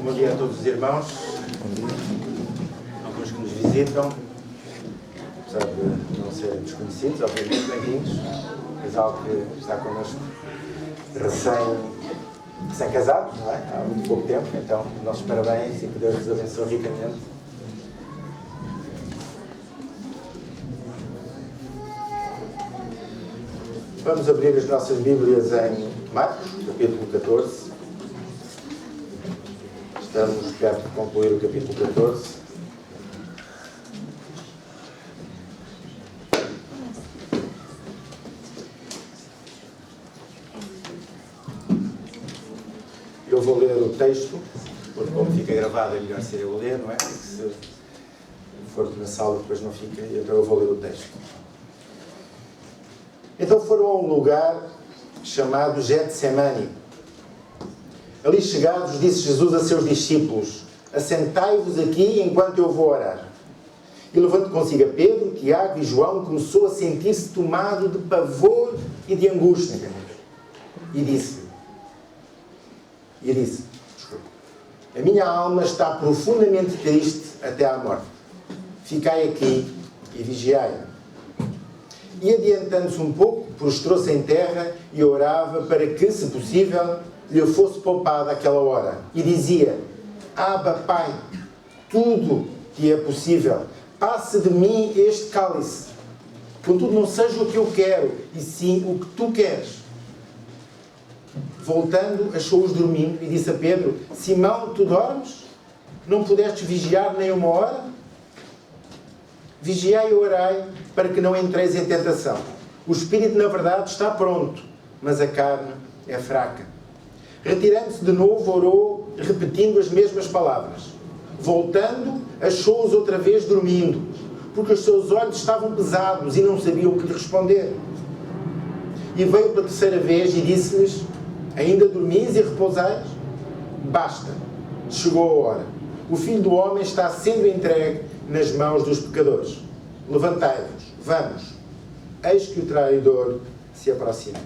Bom dia a todos os irmãos, alguns que nos visitam, apesar de não serem desconhecidos, obviamente bem-vindos. Casal que está connosco recém-casado, não é? Há muito pouco tempo, então nossos parabéns e que Deus vos abençoe ricamente. Vamos abrir as nossas Bíblias em Marcos, capítulo 14. Estamos perto de concluir o capítulo 14. Eu vou ler o texto, porque como fica gravado é melhor ser eu a ler, não é? Porque se for na sala depois não fica, então eu vou ler o texto. Então foram a um lugar chamado Getsemane. Ali chegados, disse Jesus a seus discípulos: assentai-vos aqui enquanto eu vou orar. E levando consigo a Pedro, Tiago e João, começou a sentir-se tomado de pavor e de angústia. E disse: a minha alma está profundamente triste até à morte. Ficai aqui e vigiai. E adiantando-se um pouco, prostrou-se em terra e orava para que, se possível, lhe fosse poupada aquela hora. E dizia: Abba, Pai, tudo te é possível. Passe de mim este cálice. Contudo, não seja o que eu quero, e sim o que tu queres. Voltando, achou-os dormindo e disse a Pedro: Simão, tu dormes? Não pudestes vigiar nem uma hora? Vigiai e orai para que não entreis em tentação. O espírito, na verdade, está pronto, mas a carne é fraca. Retirando-se de novo, orou, repetindo as mesmas palavras. Voltando, achou-os outra vez dormindo, porque os seus olhos estavam pesados e não sabiam o que lhe responder. E veio pela terceira vez e disse-lhes: ainda dormis e repousais? Basta, chegou a hora. O Filho do Homem está sendo entregue nas mãos dos pecadores. Levantai-vos, vamos. Eis que o traidor se aproxima.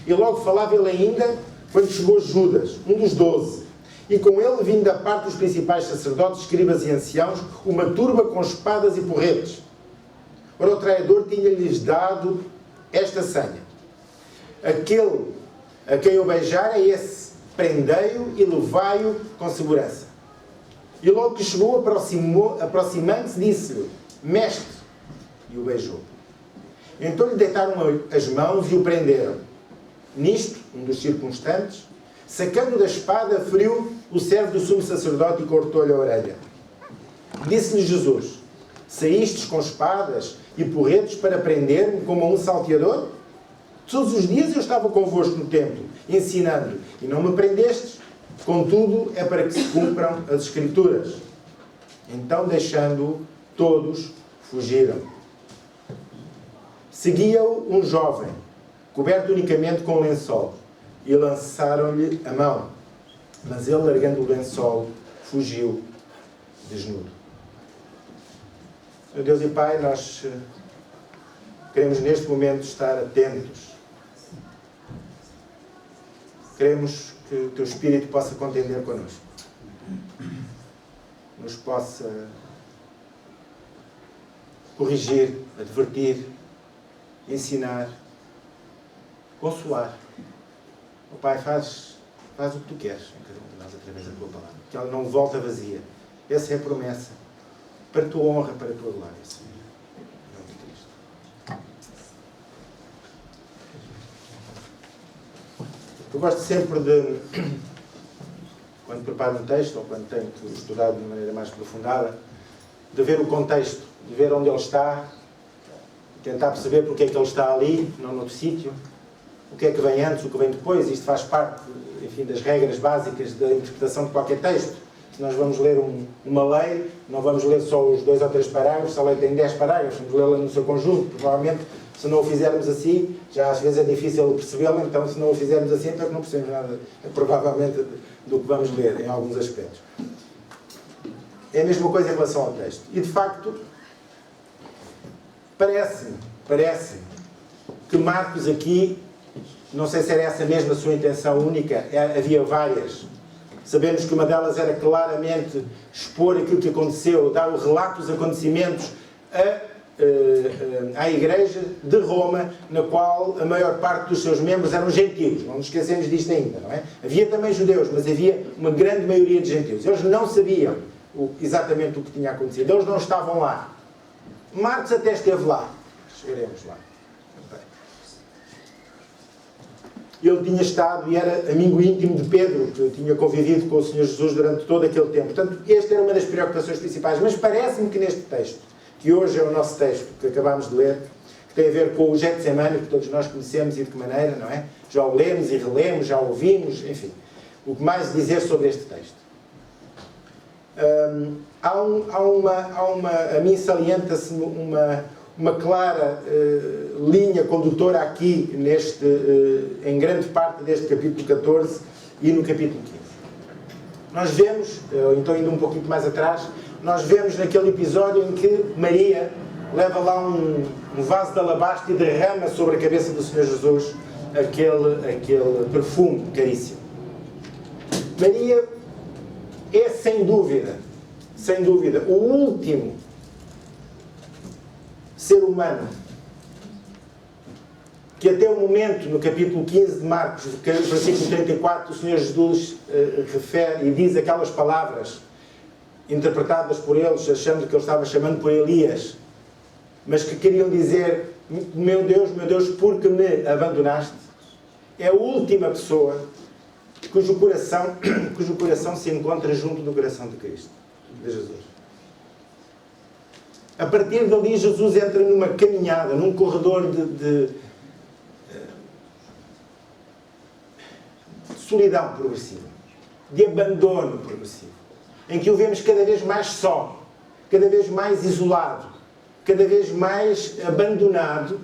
E logo falava ele ainda, quando chegou Judas, um dos 12, e com ele, vindo da parte dos principais sacerdotes, escribas e anciãos, uma turba com espadas e porretes. Ora, o traidor tinha-lhes dado esta senha: aquele a quem eu beijar é esse, prendei-o e levai-o com segurança. E logo que chegou, aproximando-se, disse-lhe: Mestre, e o beijou. Então lhe deitaram as mãos e o prenderam. Nisto, um dos circunstantes, sacando da espada, feriu o servo do sumo sacerdote e cortou-lhe a orelha. Disse-lhe Jesus: saístes com espadas e porretes para prender-me como a um salteador? Todos os dias eu estava convosco no templo, ensinando, e não me prendestes. Contudo, é para que se cumpram as Escrituras. Então, deixando-o, todos fugiram. Seguia-o um jovem, coberto unicamente com um lençol, e lançaram-lhe a mão. Mas ele, largando o lençol, fugiu desnudo. Meu Deus e Pai, nós queremos neste momento estar atentos. Queremos que o Teu Espírito possa contender connosco. Nos possa corrigir, advertir, ensinar, consolar. O Pai, faz o que Tu queres em cada um de nós através da Tua palavra. Que ela não volta vazia. Essa é a promessa. Para a Tua honra, para a Tua glória, Senhor. Em nome de Cristo. Eu gosto sempre de, quando preparo um texto, ou quando tenho estudado de maneira mais aprofundada, de ver o contexto, de ver onde ele está, tentar perceber porque é que ele está ali, não noutro sítio, o que é que vem antes, o que vem depois. Isto faz parte, enfim, das regras básicas da interpretação de qualquer texto. Se nós vamos ler uma lei, não vamos ler só os 2 ou 3 parágrafos, se a lei tem 10 parágrafos, vamos lê-la no seu conjunto. Provavelmente, se não o fizermos assim, já às vezes é difícil percebê-la, então se não o fizermos assim, então não percebemos nada, provavelmente, do que vamos ler, em alguns aspectos. É a mesma coisa em relação ao texto. E, de facto, parece que Marcos aqui, não sei se era essa mesmo a sua intenção única, havia várias Sabemos que uma delas era claramente expor aquilo que aconteceu, dar o relato dos acontecimentos à Igreja de Roma, na qual a maior parte dos seus membros eram gentios. Não nos esquecemos disto ainda, não é? Havia também judeus, mas havia uma grande maioria de gentios. Eles não sabiam exatamente o que tinha acontecido. Eles não estavam lá. Marcos até esteve lá. Chegaremos lá. Ele tinha estado e era amigo íntimo de Pedro, que tinha convivido com o Senhor Jesus durante todo aquele tempo. Portanto, esta era uma das preocupações principais. Mas parece-me que neste texto, que hoje é o nosso texto, que acabámos de ler, que tem a ver com o Getsemane, que todos nós conhecemos e de que maneira, não é? Já o lemos e relemos, já o ouvimos, enfim. O que mais dizer sobre este texto? A mim salienta-se uma clara linha condutora aqui, em grande parte deste capítulo 14 e no capítulo 15. Nós vemos, então indo um pouquinho mais atrás, nós vemos naquele episódio em que Maria leva lá um vaso de alabastro e derrama sobre a cabeça do Senhor Jesus aquele perfume caríssimo. Maria é sem dúvida, o último ser humano que até o momento, no capítulo 15 de Marcos, versículo 34, o Senhor Jesus refere e diz aquelas palavras interpretadas por eles, achando que ele estava chamando por Elias, mas que queriam dizer: meu Deus, por que me abandonaste? É a última pessoa cujo coração se encontra junto do coração de Cristo, de Jesus. A partir dali, Jesus entra numa caminhada, num corredor de solidão progressiva, de abandono progressivo, em que o vemos cada vez mais só, cada vez mais isolado, cada vez mais abandonado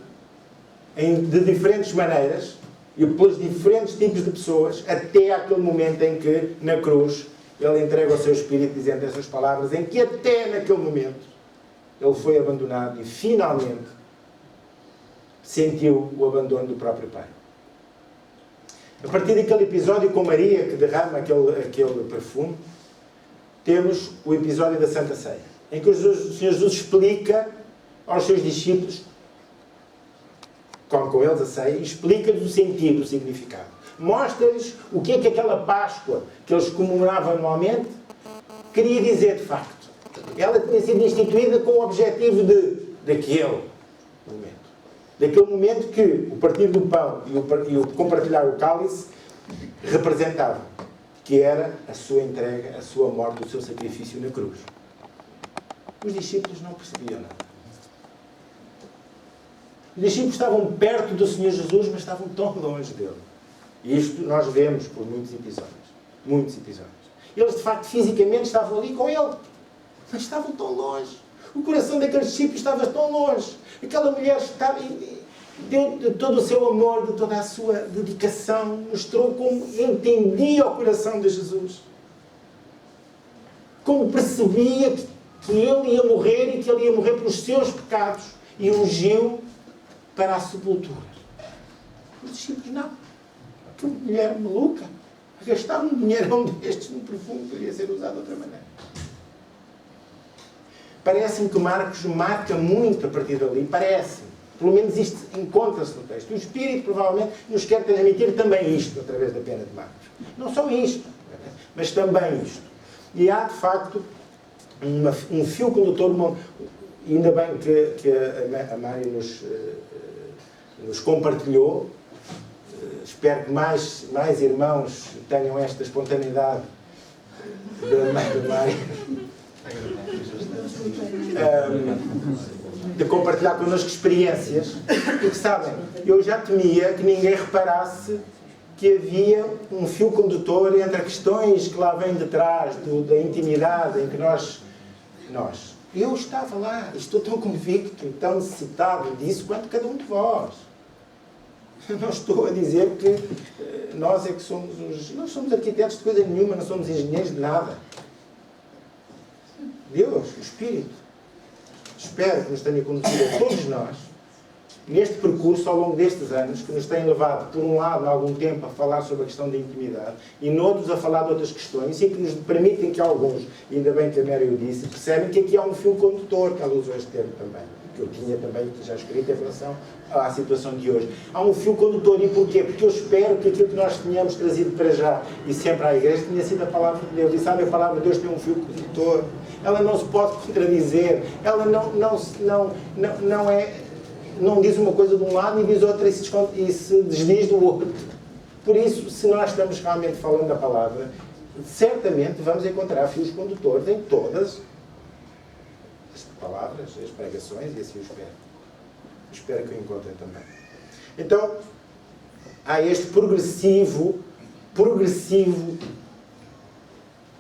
de diferentes maneiras e pelos diferentes tipos de pessoas, até aquele momento em que, na cruz, ele entrega o seu Espírito dizendo essas palavras, em que até naquele momento ele foi abandonado e finalmente sentiu o abandono do próprio Pai. A partir daquele episódio com Maria, que derrama aquele perfume, temos o episódio da Santa Ceia, em que o Senhor Jesus explica aos seus discípulos, come com eles a ceia, e explica-lhes o sentido, o significado. Mostra-lhes o que é que aquela Páscoa que eles comemoravam anualmente queria dizer de facto. Ela tinha sido instituída com o objetivo daquele momento que o partir do pão e o compartilhar o cálice representavam, que era a sua entrega, a sua morte, o seu sacrifício na cruz. Os discípulos não percebiam nada. Os discípulos estavam perto do Senhor Jesus, mas estavam tão longe dele. E isto nós vemos por muitos episódios. Muitos episódios. Eles, de facto, fisicamente estavam ali com ele, mas estavam tão longe. O coração daqueles discípulos estava tão longe. Aquela mulher deu de todo o seu amor, de toda a sua dedicação, mostrou como entendia o coração de Jesus. Como percebia que ele ia morrer e que ele ia morrer pelos seus pecados e ungiu para a sepultura. Os discípulos não. Que mulher maluca. Gastar um dinheirão destes no perfume poderia ser usado de outra maneira. Parece-me que Marcos marca muito a partir dali. Parece-me. Pelo menos isto encontra-se no texto. O Espírito provavelmente nos quer transmitir também isto através da pena de Marcos. Não só isto, mas também isto. E há, de facto, um fio condutor. Ainda bem que a Mária nos compartilhou. Espero que mais irmãos tenham esta espontaneidade da Mária de compartilhar connosco experiências, porque sabem, eu já temia que ninguém reparasse que havia um fio condutor entre questões que lá vêm de trás, da intimidade em que eu estava lá, e estou tão convicto e tão necessitado disso quanto cada um de vós. Eu não estou a dizer que nós é que somos não somos arquitetos de coisa nenhuma, não somos engenheiros de nada. Deus, o Espírito, espero que nos tenha conduzido a todos nós neste percurso, ao longo destes anos, que nos têm levado, por um lado, há algum tempo, a falar sobre a questão da intimidade, e noutros a falar de outras questões, e que nos permitem que alguns, e ainda bem que a Mary o disse, percebem que aqui há um fio condutor, que ela usou este termo também, que eu tinha também já escrito em relação à situação de hoje. Há um fio condutor, e porquê? Porque eu espero que aquilo que nós tínhamos trazido para já, e sempre à Igreja, tinha sido a Palavra de Deus, e sabe, a Palavra de Deus tem um fio condutor, ela não se pode contradizer, ela não diz uma coisa de um lado e diz outra e se desdiz do outro. Por isso, se nós estamos realmente falando da palavra, certamente vamos encontrar fios condutores em todas as palavras, as pregações, e assim eu espero. Espero que o encontrem também. Então, há este progressivo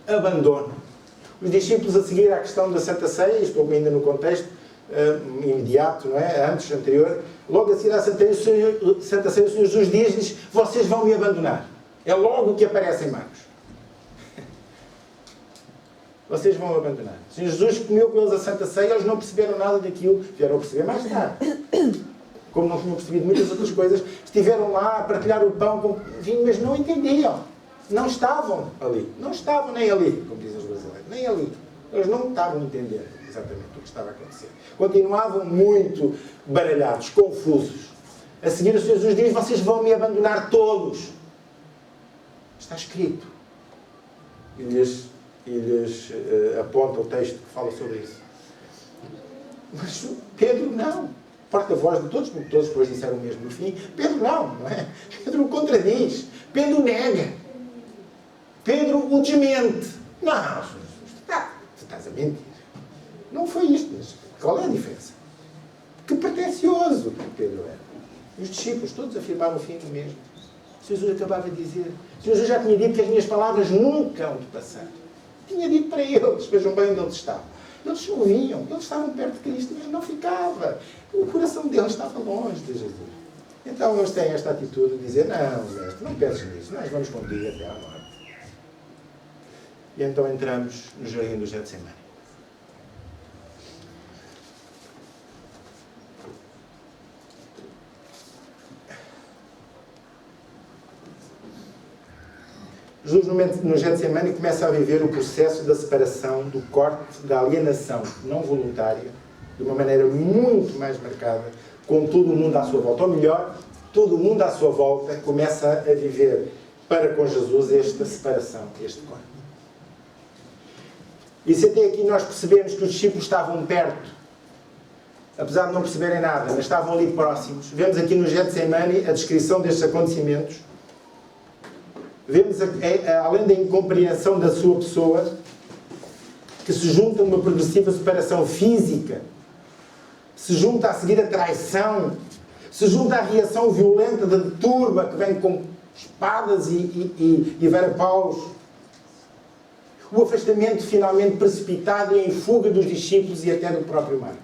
abandono. Os discípulos, a seguir à questão da Santa Ceia, estou ainda no contexto imediato, não é? Antes, anterior, logo a seguir à Santa Ceia, o Senhor Jesus diz-lhes: vocês vão me abandonar. É logo que aparece em Marcos. Vocês vão abandonar. O Senhor Jesus comeu com eles a Santa Ceia, eles não perceberam nada daquilo, vieram a perceber mais tarde. Como não tinham percebido muitas outras coisas, estiveram lá a partilhar o pão com vinho, mas não entendiam. Não estavam ali. Não estavam nem ali, como dizem os brasileiros. Nem ali. Eles não estavam a entender exatamente o que estava a acontecer. Continuavam muito baralhados, confusos. A seguir o Senhor Jesus diz: vocês vão me abandonar todos. Está escrito. E lhes aponta o texto que fala sobre isso. Mas Pedro não. Porta-voz de todos, porque todos depois disseram o mesmo no fim. Pedro não é? Pedro o contradiz. Pedro nega. Pedro o desmente. Não, tu estás a mentir. Não foi isto, mas qual é a diferença? Que pretencioso que Pedro era. E os discípulos todos afirmaram no fim o mesmo. O Senhor Jesus acabava de dizer. O Senhor Jesus já tinha dito que as minhas palavras nunca hão de passar. Tinha dito para eles, vejam bem onde eles estavam. Eles ouviam, eles estavam perto de Cristo, mas não ficava. O coração deles estava longe de Jesus. Então eles têm esta atitude de dizer: não, mestre, não penses nisso, nós vamos contigo até à morte. E então entramos no jardim do Getsemane. Jesus, no Getsemane, começa a viver o processo da separação, do corte, da alienação não voluntária, de uma maneira muito mais marcada, com todo o mundo à sua volta. Ou melhor, todo o mundo à sua volta começa a viver para com Jesus esta separação, este corte. E se até aqui nós percebemos que os discípulos estavam perto, apesar de não perceberem nada, mas estavam ali próximos, vemos aqui no Getsemane a descrição destes acontecimentos. Vemos, além da incompreensão da sua pessoa, que se junta uma progressiva separação física, se junta a seguir a traição, se junta à reação violenta da turba que vem com espadas e varapaus, o afastamento finalmente precipitado e em fuga dos discípulos e até do próprio Marcos.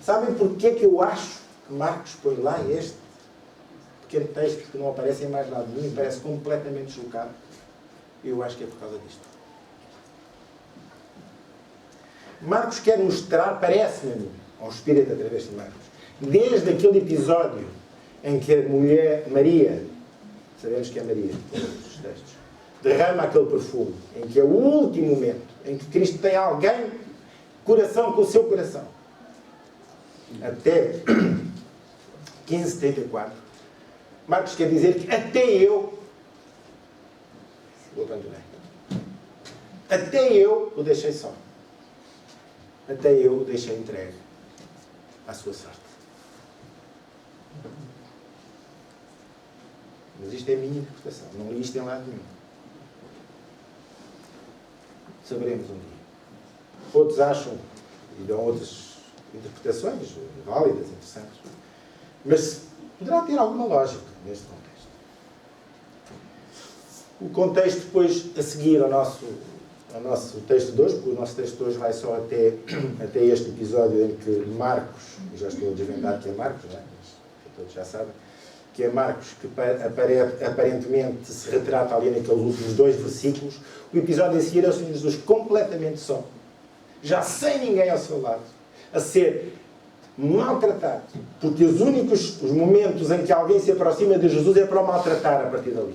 Sabem porquê que eu acho que Marcos põe lá este pequeno texto que não aparece em mais lado nenhum e parece completamente chocado? Eu acho que é por causa disto. Marcos quer mostrar, parece-me a mim, ao Espírito através de Marcos, desde aquele episódio em que a mulher Maria, sabemos que é Maria, todos os textos, derrama aquele perfume, em que é o último momento em que Cristo tem alguém coração com o seu coração, até 15:34, Marcos quer dizer que até eu o abandonei. Até eu o deixei só. Até eu o deixei entregue à sua sorte. Mas isto é a minha interpretação. Não li isto em lado nenhum. Saberemos um dia. Outros acham e dão outras interpretações válidas, interessantes. Mas poderá ter alguma lógica neste contexto. O contexto, depois, a seguir ao nosso texto de hoje, porque o nosso texto de hoje vai só até este episódio em que Marcos, e já estou a desvendar que é Marcos, não é? Mas todos já sabem, que é Marcos, que aparentemente se retrata ali naqueles últimos 2 versículos. O episódio a seguir é o Senhor Jesus completamente só, já sem ninguém ao seu lado, a ser maltratado. Porque os momentos em que alguém se aproxima de Jesus é para o maltratar a partir dali.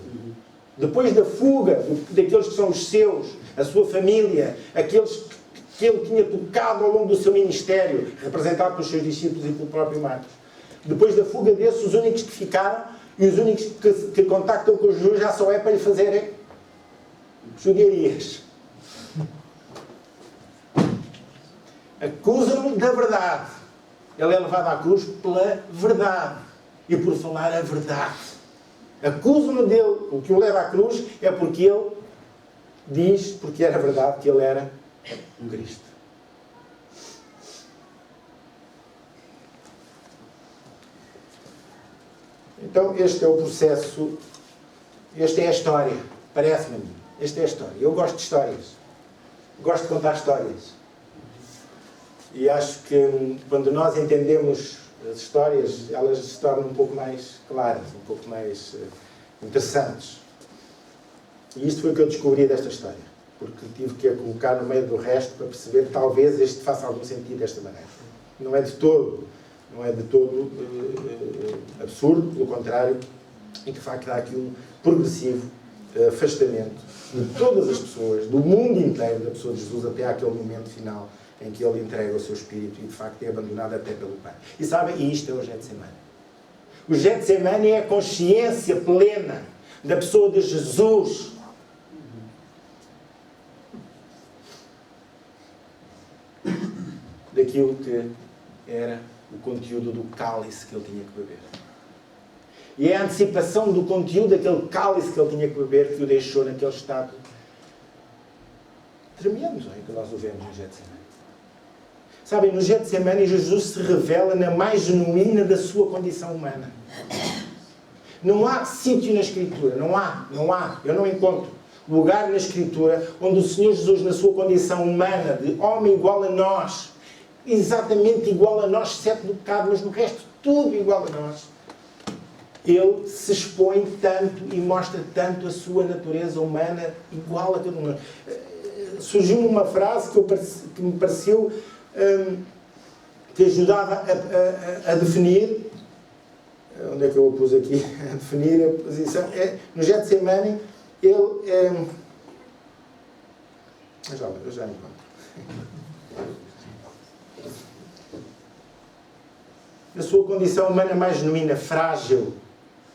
Depois da fuga daqueles que são os seus, a sua família, aqueles que ele tinha tocado ao longo do seu ministério, representado pelos seus discípulos e pelo próprio Marcos. Depois da fuga desses, os únicos que ficaram e os únicos que contactam com Jesus já só é para lhe fazerem judiarias. Acusam-no da verdade. Ele é levado à cruz pela verdade e por falar a verdade. Acusam-no dele. O que o leva à cruz é porque ele diz, porque era verdade, que ele era um Cristo. Então, este é o processo, esta é a história, parece-me a mim. Esta é a história. Eu gosto de histórias. Gosto de contar histórias. E acho que quando nós entendemos as histórias, elas se tornam um pouco mais claras, um pouco mais interessantes. E isto foi o que eu descobri desta história. Porque tive que a colocar no meio do resto para perceber que talvez este faça algum sentido desta maneira. Não é de todo absurdo, pelo contrário, e que de facto há aqui um progressivo afastamento de todas as pessoas, do mundo inteiro, da pessoa de Jesus até àquele momento final em que ele entrega o seu espírito e de facto é abandonado até pelo Pai. E sabem, isto é o Getsemane. O Getsemane é a consciência plena da pessoa de Jesus. Daquilo que era o conteúdo do cálice que ele tinha que beber. E é a antecipação do conteúdo daquele cálice que ele tinha que beber que o deixou naquele estado tremendo em que nós o vemos no Getsemane. Sabem, no Getsemane Jesus se revela na mais genuína da sua condição humana. Não há sítio na Escritura, não há, eu não encontro lugar na Escritura onde o Senhor Jesus, na sua condição humana, de homem igual a nós, exatamente igual a nós, exceto no pecado, mas no resto tudo igual a nós, ele se expõe tanto e mostra tanto a sua natureza humana igual a cada um. Surgiu uma frase que me pareceu que ajudava a definir, onde é que eu o pus aqui, a definir a posição, no Getsemane, ele eu já encontro. Na sua condição humana mais genuína, frágil,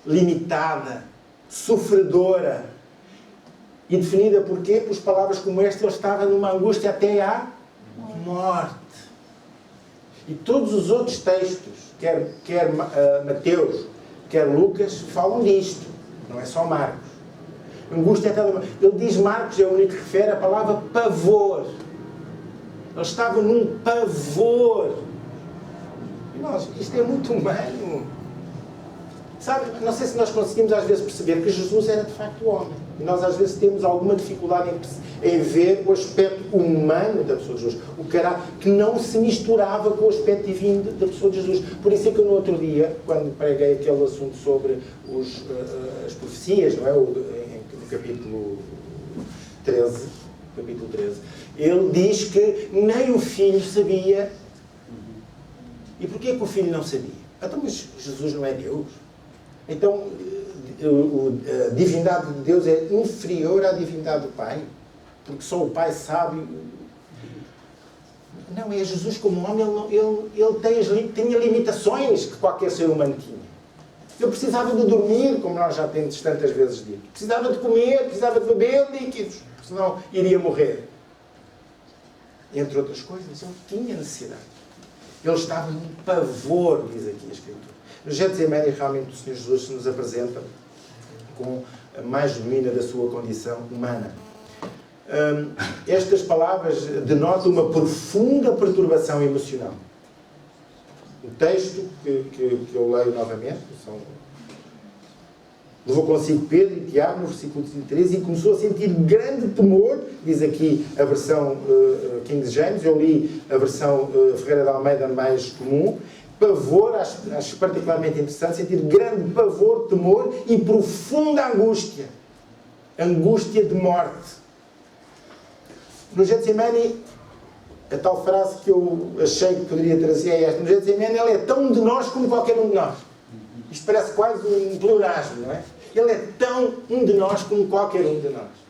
limitada, sofredora, e definida por quê? Por palavras como esta, ele estava numa angústia até à morte. E todos os outros textos, quer Mateus, quer Lucas, falam disto. Não é só Marcos. Angústia até à morte. Ele diz, Marcos é o único que refere a palavra pavor. Ele estava num pavor. E nós, isto é muito humano. Sabe, não sei se nós conseguimos às vezes perceber que Jesus era de facto homem. E nós às vezes temos alguma dificuldade em ver o aspecto humano da pessoa de Jesus. O caráter que não se misturava com o aspecto divino da pessoa de Jesus. Por isso é que eu no outro dia, quando preguei aquele assunto sobre as profecias, não é? No capítulo 13, ele diz que nem o Filho sabia. E porquê que o Filho não sabia? Então, mas Jesus não é Deus? Então, a divindade de Deus é inferior à divindade do Pai? Porque só o Pai sabe... Não, é Jesus como homem, ele tinha limitações que qualquer ser humano tinha. Ele precisava de dormir, como nós já temos tantas vezes dito. Precisava de comer, precisava de beber líquidos, senão iria morrer. Entre outras coisas, ele tinha necessidade. Ele estava num pavor, diz aqui a Escritura. No Getsemane, realmente, o Senhor Jesus se nos apresenta com a mais genuína da sua condição humana. Estas palavras denotam uma profunda perturbação emocional. O texto que eu leio novamente levou consigo Pedro e Tiago, no versículo 13, e começou a sentir grande temor, diz aqui a versão King James, eu li a versão Ferreira de Almeida mais comum, pavor, acho particularmente interessante, sentir grande pavor, temor e profunda angústia. Angústia de morte. No Getsemane, A tal frase que eu achei que poderia trazer é esta: no Getsemane, ele é tão um de nós como qualquer um de nós. Isto parece quase um pleonasmo, não é? Ele é tão um de nós como qualquer um de nós.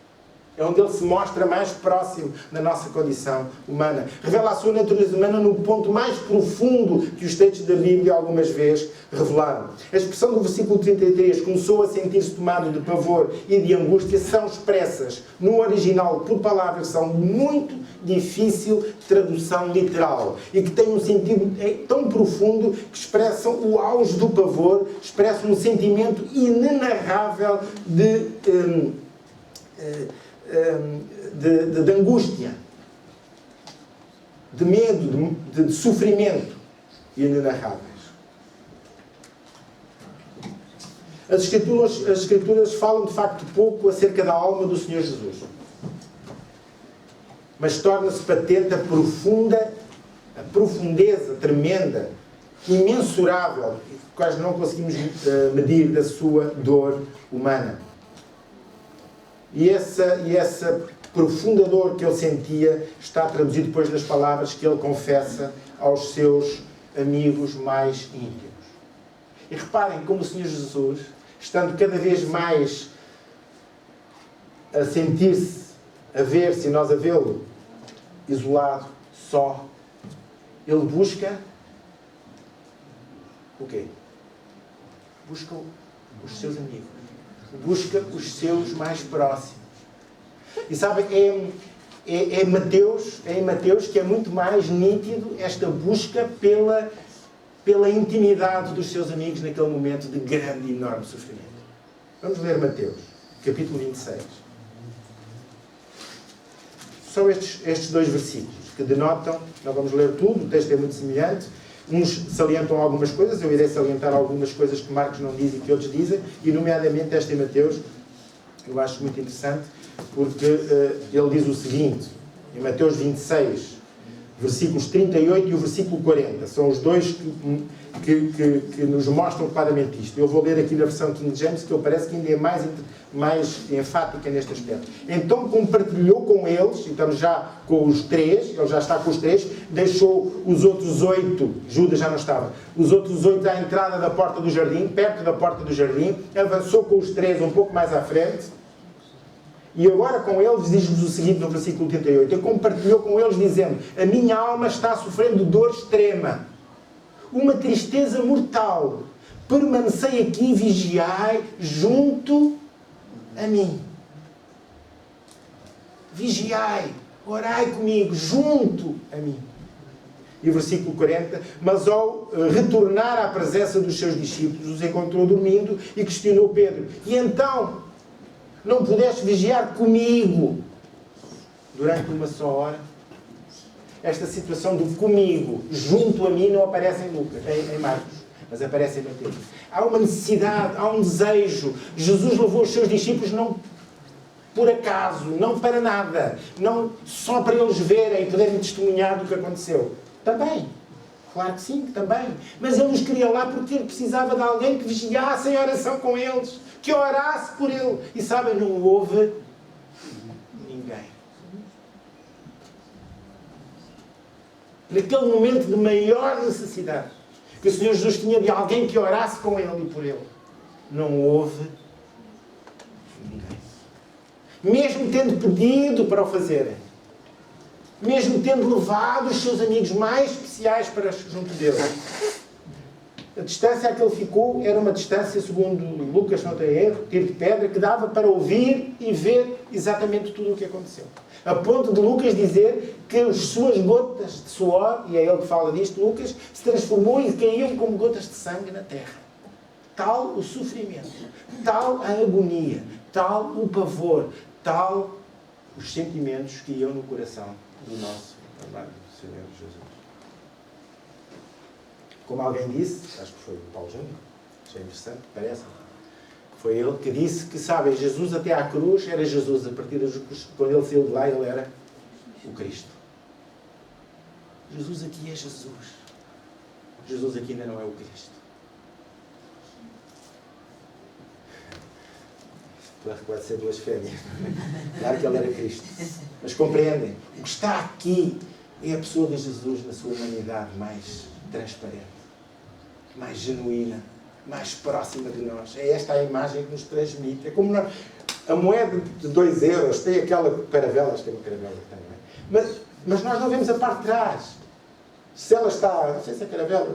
É onde ele se mostra mais próximo da nossa condição humana. Revela a sua natureza humana no ponto mais profundo que os textos da Bíblia algumas vezes revelaram. A expressão do versículo 33, começou a sentir-se tomado de pavor e de angústia, são expressas no original por palavras que são muito difícil de tradução literal e que têm um sentido tão profundo que expressam o auge do pavor, expressam um sentimento inenarrável de angústia, de medo, de sofrimento inenarráveis. As Escrituras falam de facto pouco acerca da alma do Senhor Jesus, mas torna-se patente a profundeza tremenda, imensurável, que quase não conseguimos medir, da sua dor humana. E essa profunda dor que ele sentia está traduzido depois nas palavras que ele confessa aos seus amigos mais íntimos. E reparem como o Senhor Jesus, estando cada vez mais a sentir-se, a ver-se e nós a vê-lo isolado, só, ele busca o quê? Busca os seus amigos. Busca os seus mais próximos. E sabem, é em Mateus que é muito mais nítido esta busca pela intimidade dos seus amigos naquele momento de grande e enorme sofrimento. Vamos ler Mateus, capítulo 26. São estes dois versículos que denotam, não vamos ler tudo, o texto é muito semelhante. Uns salientam algumas coisas, eu irei salientar algumas coisas que Marcos não diz e que outros dizem, e nomeadamente esta em Mateus, eu acho muito interessante, porque ele diz o seguinte, em Mateus 26, versículos 38 e o versículo 40, são os dois que nos mostram claramente isto. Eu vou ler aqui na versão King James, que eu parece que ainda é mais enfática neste aspecto. Então compartilhou com eles, e estamos já com os 3, ele já está com os 3, deixou os outros 8, Judas já não estava, os outros 8 à entrada da porta do jardim, perto da porta do jardim, avançou com os 3 um pouco mais à frente, e agora com eles diz-nos o seguinte no versículo 38, ele compartilhou com eles dizendo: a minha alma está sofrendo dor extrema, uma tristeza mortal, permanecei aqui e vigiai junto a mim. Vigiai, orai comigo, junto a mim. E o versículo 40, mas ao retornar à presença dos seus discípulos, os encontrou dormindo e questionou Pedro: e então, não pudeste vigiar comigo durante uma só hora? Esta situação do comigo, junto a mim, não aparece em Marcos, mas aparece em Mateus. Há uma necessidade, há um desejo. Jesus levou os seus discípulos não por acaso, não para nada, não só para eles verem e poderem testemunhar do que aconteceu. Também, claro que sim, também. Mas ele os queria lá porque ele precisava de alguém que vigiasse em oração com eles, que orasse por ele. E sabem, não houve ninguém. Naquele momento de maior necessidade, que o Senhor Jesus tinha de alguém que orasse com ele e por ele, não houve ninguém. Mesmo tendo pedido para o fazerem, mesmo tendo levado os seus amigos mais especiais para junto dele, a distância a que ele ficou era uma distância, segundo Lucas, não tem erro, tiro de pedra, que dava para ouvir e ver exatamente tudo o que aconteceu. A ponto de Lucas dizer que as suas gotas de suor, e é ele que fala disto, Lucas, se transformou e caíam como gotas de sangue na terra. Tal o sofrimento, tal a agonia, tal o pavor, tal os sentimentos que iam no coração do nosso amado Senhor Jesus. Como alguém disse, acho que foi o Paulo Júnior, achei interessante, parece, foi ele que disse que, sabem, Jesus até à cruz era Jesus, a partir da cruz, quando ele saiu de lá, ele era o Cristo. Jesus aqui é Jesus. Jesus aqui ainda não é o Cristo. Pode ser blasfémia. Claro que ele era Cristo. Mas compreendem, o que está aqui É a pessoa de Jesus na sua humanidade mais transparente, mais genuína, mais próxima de nós. É esta a imagem que nos transmite. É como a moeda de 2 euros tem aquela caravela, acho que é uma caravela que tem, não é? Mas nós não vemos a parte de trás. Se ela está, não sei se é caravela,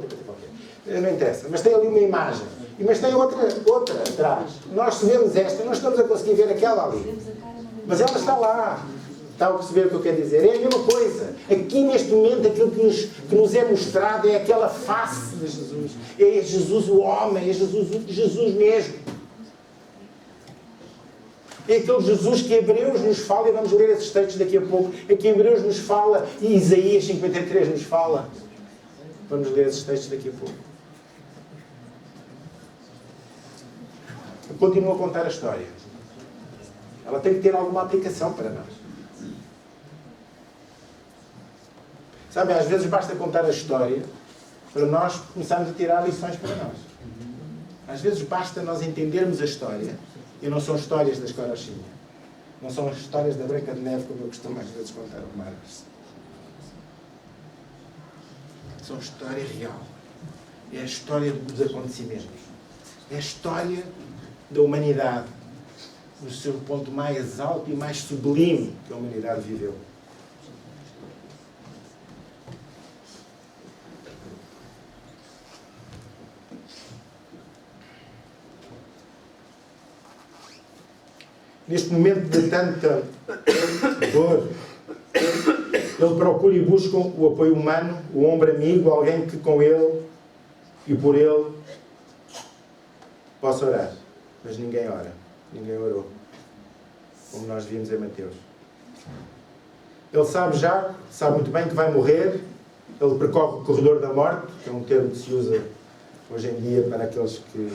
não interessa, mas tem ali uma imagem. Mas tem outra atrás. Nós, se vemos esta, não estamos a conseguir ver aquela ali. Mas ela está lá. Está a perceber o que eu quero dizer? É a mesma coisa. Aqui, neste momento, aquilo que nos é mostrado é aquela face de Jesus. É Jesus o homem, é Jesus mesmo. É aquele Jesus que Hebreus nos fala, e vamos ler esses textos daqui a pouco, é que Hebreus nos fala, e Isaías 53 nos fala. Vamos ler esses textos daqui a pouco. Eu continuo a contar a história. Ela tem que ter alguma aplicação para nós. Sabe, às vezes basta contar a história para nós começarmos a tirar lições para nós. Às vezes basta nós entendermos a história. E não são histórias da escarochinha. Não são as histórias da Branca de Neve, como eu costumo às vezes contar ao Marcos. São história real. É a história dos acontecimentos. É a história da humanidade. No seu ponto mais alto e mais sublime que a humanidade viveu. Neste momento de tanta dor, ele procura e busca o apoio humano, o ombro amigo, alguém que com ele e por ele possa orar. Mas ninguém ora. Ninguém orou. Como nós vimos em Mateus. Ele sabe muito bem que vai morrer. Ele percorre o corredor da morte, que é um termo que se usa hoje em dia para aqueles que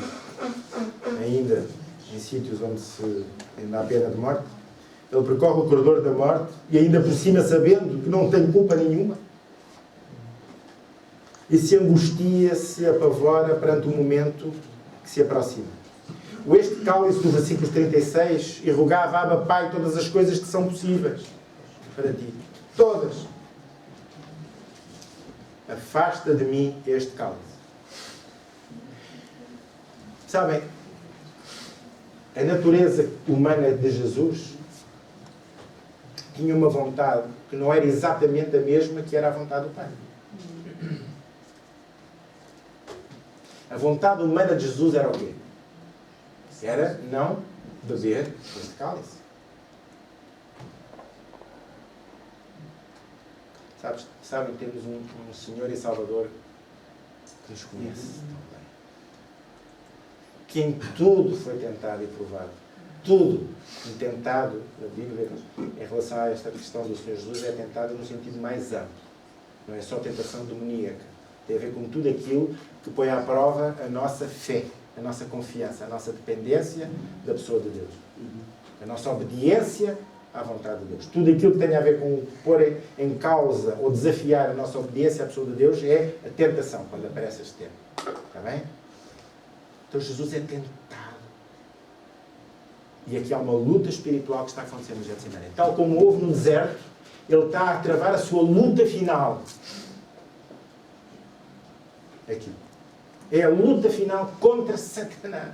ainda em sítios onde ainda há pena de morte. Ele percorre o corredor da morte e ainda por cima sabendo que não tem culpa nenhuma. E se angustia, se apavora perante o momento que se aproxima. Este cálice do versículo 36 e rogava a Abba Pai todas as coisas que são possíveis para ti. Todas. Afasta de mim este cálice. Sabem, a natureza humana de Jesus tinha uma vontade que não era exatamente a mesma que era a vontade do Pai. A vontade humana de Jesus era o quê? Era não beber este cálice. Sabem, temos um Senhor e Salvador que nos conhece tão bem. Que em tudo foi tentado e provado. Tudo tentado na Bíblia em relação a esta questão do Senhor Jesus é tentado no sentido mais amplo. Não é só tentação demoníaca. Tem a ver com tudo aquilo que põe à prova a nossa fé, a nossa confiança, a nossa dependência da pessoa de Deus. A nossa obediência à vontade de Deus. Tudo aquilo que tem a ver com pôr em causa ou desafiar a nossa obediência à pessoa de Deus é a tentação, quando aparece este termo. Está bem? Então Jesus é tentado. E aqui há uma luta espiritual que está acontecendo no Getsemane. Tal como houve no deserto, ele está a travar a sua luta final. Aqui. É a luta final contra Satanás.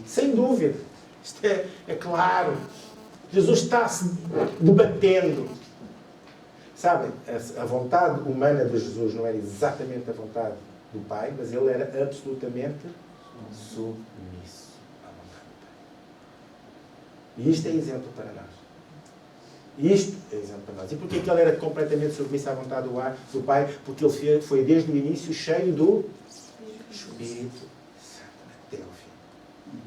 Sem dúvida. Isto é claro. Jesus está-se debatendo. Sabem, a vontade humana de Jesus não era exatamente a vontade do Pai, mas ele era absolutamente submisso à vontade do Pai. E isto é exemplo para nós. Isto é exemplo para nós. E porquê que ele era completamente submisso à vontade do Pai? Porque ele foi desde o início cheio do Espírito Santo até ao fim.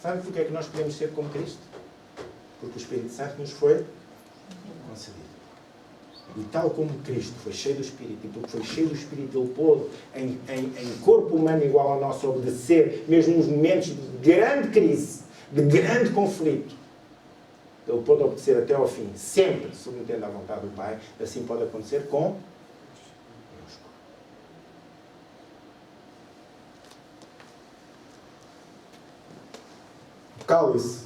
Sabe porquê é que nós podemos ser como Cristo? Porque o Espírito Santo nos foi concedido. E tal como Cristo foi cheio do Espírito, e porque foi cheio do Espírito, ele pôde, em corpo humano igual ao nosso, obedecer, mesmo nos momentos de grande crise, de grande conflito, ele pode obedecer até ao fim, sempre submetendo à vontade do Pai. Assim pode acontecer com o cálice.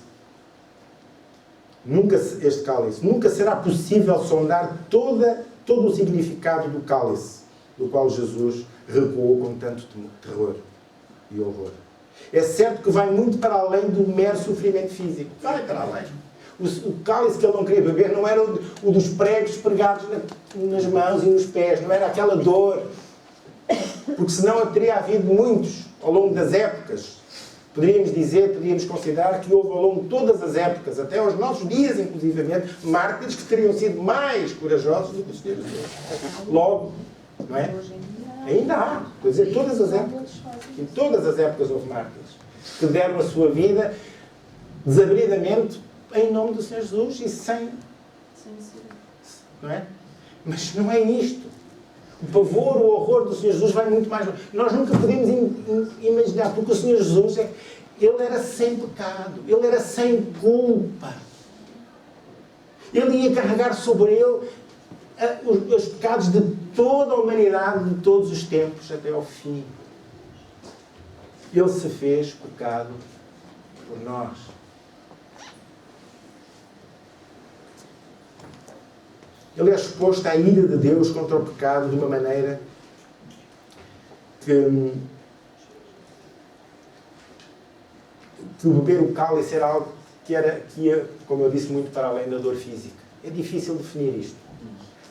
Este cálice nunca será possível sondar toda todo o significado do cálice, do qual Jesus recuou com tanto terror e horror. É certo que vai muito para além do mero sofrimento físico. Vai para além. O cálice que ele não queria beber não era o dos pregos pregados nas mãos e nos pés. Não era aquela dor. Porque senão teria havido muitos ao longo das épocas. Poderíamos considerar que houve ao longo de todas as épocas, até aos nossos dias, inclusivamente, mártires que teriam sido mais corajosos do que o Senhor Jesus. Logo, não é? Ainda há. Quer dizer, todas as épocas. Em todas as épocas houve mártires que deram a sua vida desabridamente em nome do Senhor Jesus e sem... Não é? Mas não é isto. O pavor, o horror do Senhor Jesus vai muito mais... Nós nunca podemos imaginar, porque o Senhor Jesus, ele era sem pecado. Ele era sem culpa. Ele ia carregar sobre ele os pecados de toda a humanidade, de todos os tempos, até ao fim. Ele se fez pecado por nós. Ele é exposto à ira de Deus contra o pecado de uma maneira que beber o cálice era algo que ia, como eu disse, muito para além da dor física. É difícil definir isto.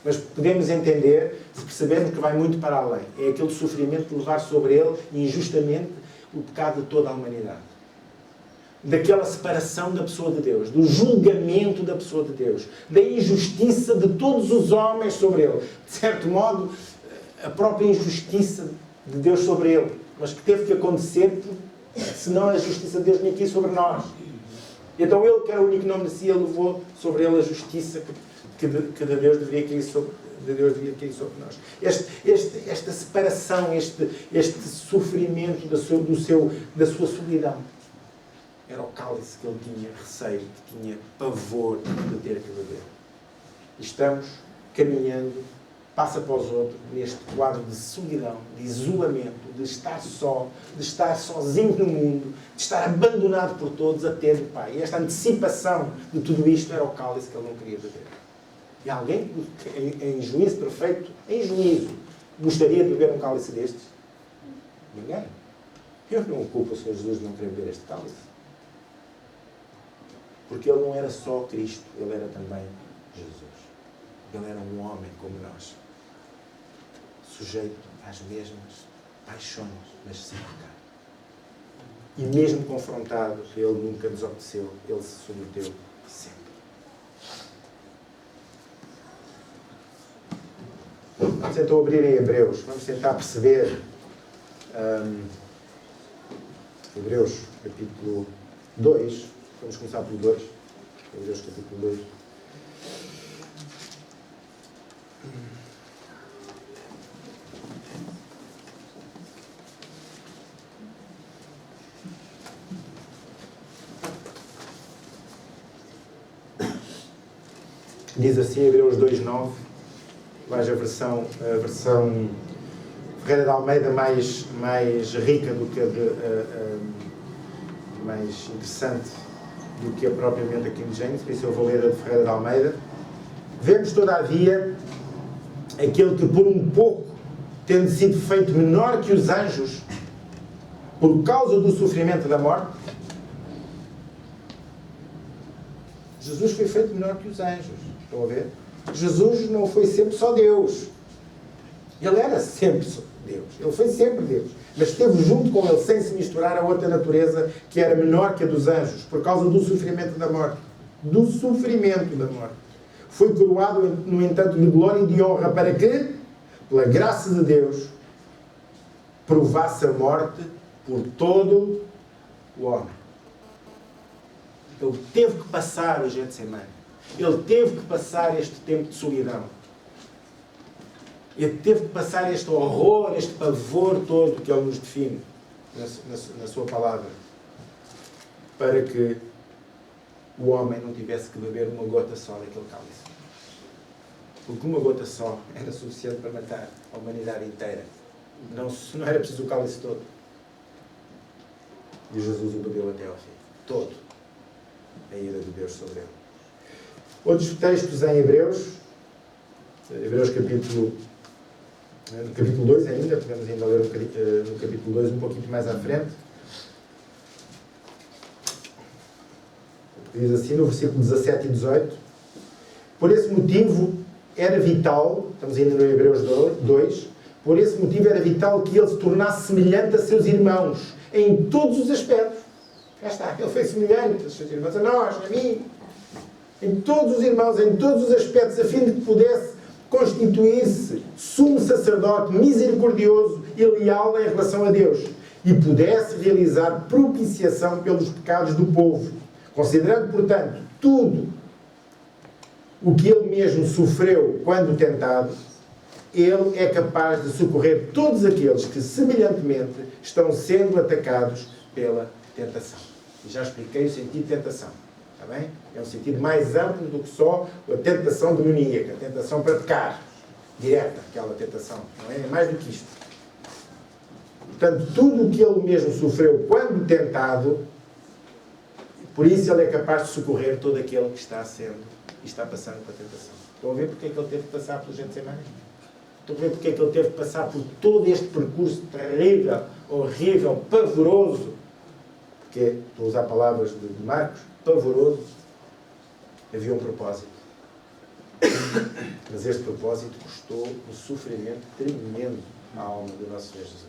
Mas podemos entender, se percebermos que vai muito para além. É aquele sofrimento de levar sobre ele, injustamente, o pecado de toda a humanidade. Daquela separação da pessoa de Deus, do julgamento da pessoa de Deus, da injustiça de todos os homens sobre ele. De certo modo, a própria injustiça de Deus sobre ele, mas que teve que acontecer, senão a justiça de Deus vinha aqui sobre nós. Então ele, que era o único que não merecia, levou sobre ele a justiça que de Deus deveria cair sobre nós. Esta separação, este sofrimento da sua solidão, era o cálice que ele tinha receio, que tinha pavor de ter que beber. E estamos caminhando, passo após outro, neste quadro de solidão, de isolamento, de estar só, de estar sozinho no mundo, de estar abandonado por todos a ter o Pai. E esta antecipação de tudo isto era o cálice que ele não queria beber. E alguém, em juízo perfeito, em juízo, gostaria de beber um cálice destes? Ninguém. Eu não culpo o Senhor Jesus de não querer beber este cálice. Porque ele não era só Cristo, ele era também Jesus. Ele era um homem como nós, sujeito às mesmas paixões, mas sem pecado. E mesmo confrontado, ele nunca desobedeceu, ele se submeteu sempre. Vamos então abrir em Hebreus, vamos tentar perceber Hebreus capítulo 2. Vamos começar pelo 2. Hebreus capítulo 2. Diz assim, Hebreus 2:9. Mais a versão Ferreira de Almeida mais rica do que mais interessante do que propriamente a King James, por isso eu vou ler a de Ferreira de Almeida. Vemos, todavia, aquele que por um pouco, tendo sido feito menor que os anjos, por causa do sofrimento da morte, Jesus foi feito menor que os anjos. Estão a ver? Jesus não foi sempre só Deus. Ele era sempre Deus. Ele foi sempre Deus. Mas esteve junto com ele, sem se misturar a outra natureza que era menor que a dos anjos, por causa do sofrimento da morte. Do sofrimento da morte. Foi coroado, no entanto, de glória e de honra, para que, pela graça de Deus, provasse a morte por todo o homem. Ele teve que passar o Getsemane. Ele teve que passar este tempo de solidão. Ele teve que passar este horror, este pavor todo que ele nos define na sua palavra, para que o homem não tivesse que beber uma gota só daquele cálice. Porque uma gota só era suficiente para matar a humanidade inteira. Não era preciso o cálice todo. E Jesus o bebeu até ao fim. Todo. A ira de Deus sobre ele. Outros textos em Hebreus, Hebreus capítulo 2 ainda, podemos ainda ler no capítulo 2 um pouquinho mais à frente. Diz assim no versículo 17 e 18: por esse motivo era vital, estamos ainda no Hebreus 2, por esse motivo era vital que ele se tornasse semelhante a seus irmãos, em todos os aspectos. Cá está, ele foi semelhante aos seus irmãos, a nós, a mim, em todos os irmãos, em todos os aspectos, a fim de que pudesse constituir-se sumo sacerdote misericordioso e leal em relação a Deus, e pudesse realizar propiciação pelos pecados do povo. Considerando, portanto, tudo o que ele mesmo sofreu quando tentado, ele é capaz de socorrer todos aqueles que, semelhantemente, estão sendo atacados pela tentação. E já expliquei o sentido de tentação. Está bem? É um sentido mais amplo do que só a tentação demoníaca, a tentação para pecar. Direta, aquela tentação. Não é? É mais do que isto. Portanto, tudo o que ele mesmo sofreu quando tentado, por isso ele é capaz de socorrer todo aquele que está passando pela tentação. Estão a ver porque é que ele teve que passar pelo Getsemane? Estão a ver porque é que ele teve que passar por todo este percurso terrível, horrível, pavoroso? Porque, estou a usar palavras de Marcos, pavoroso. Havia um propósito. Mas este propósito custou um sofrimento tremendo à alma do nosso Senhor Jesus.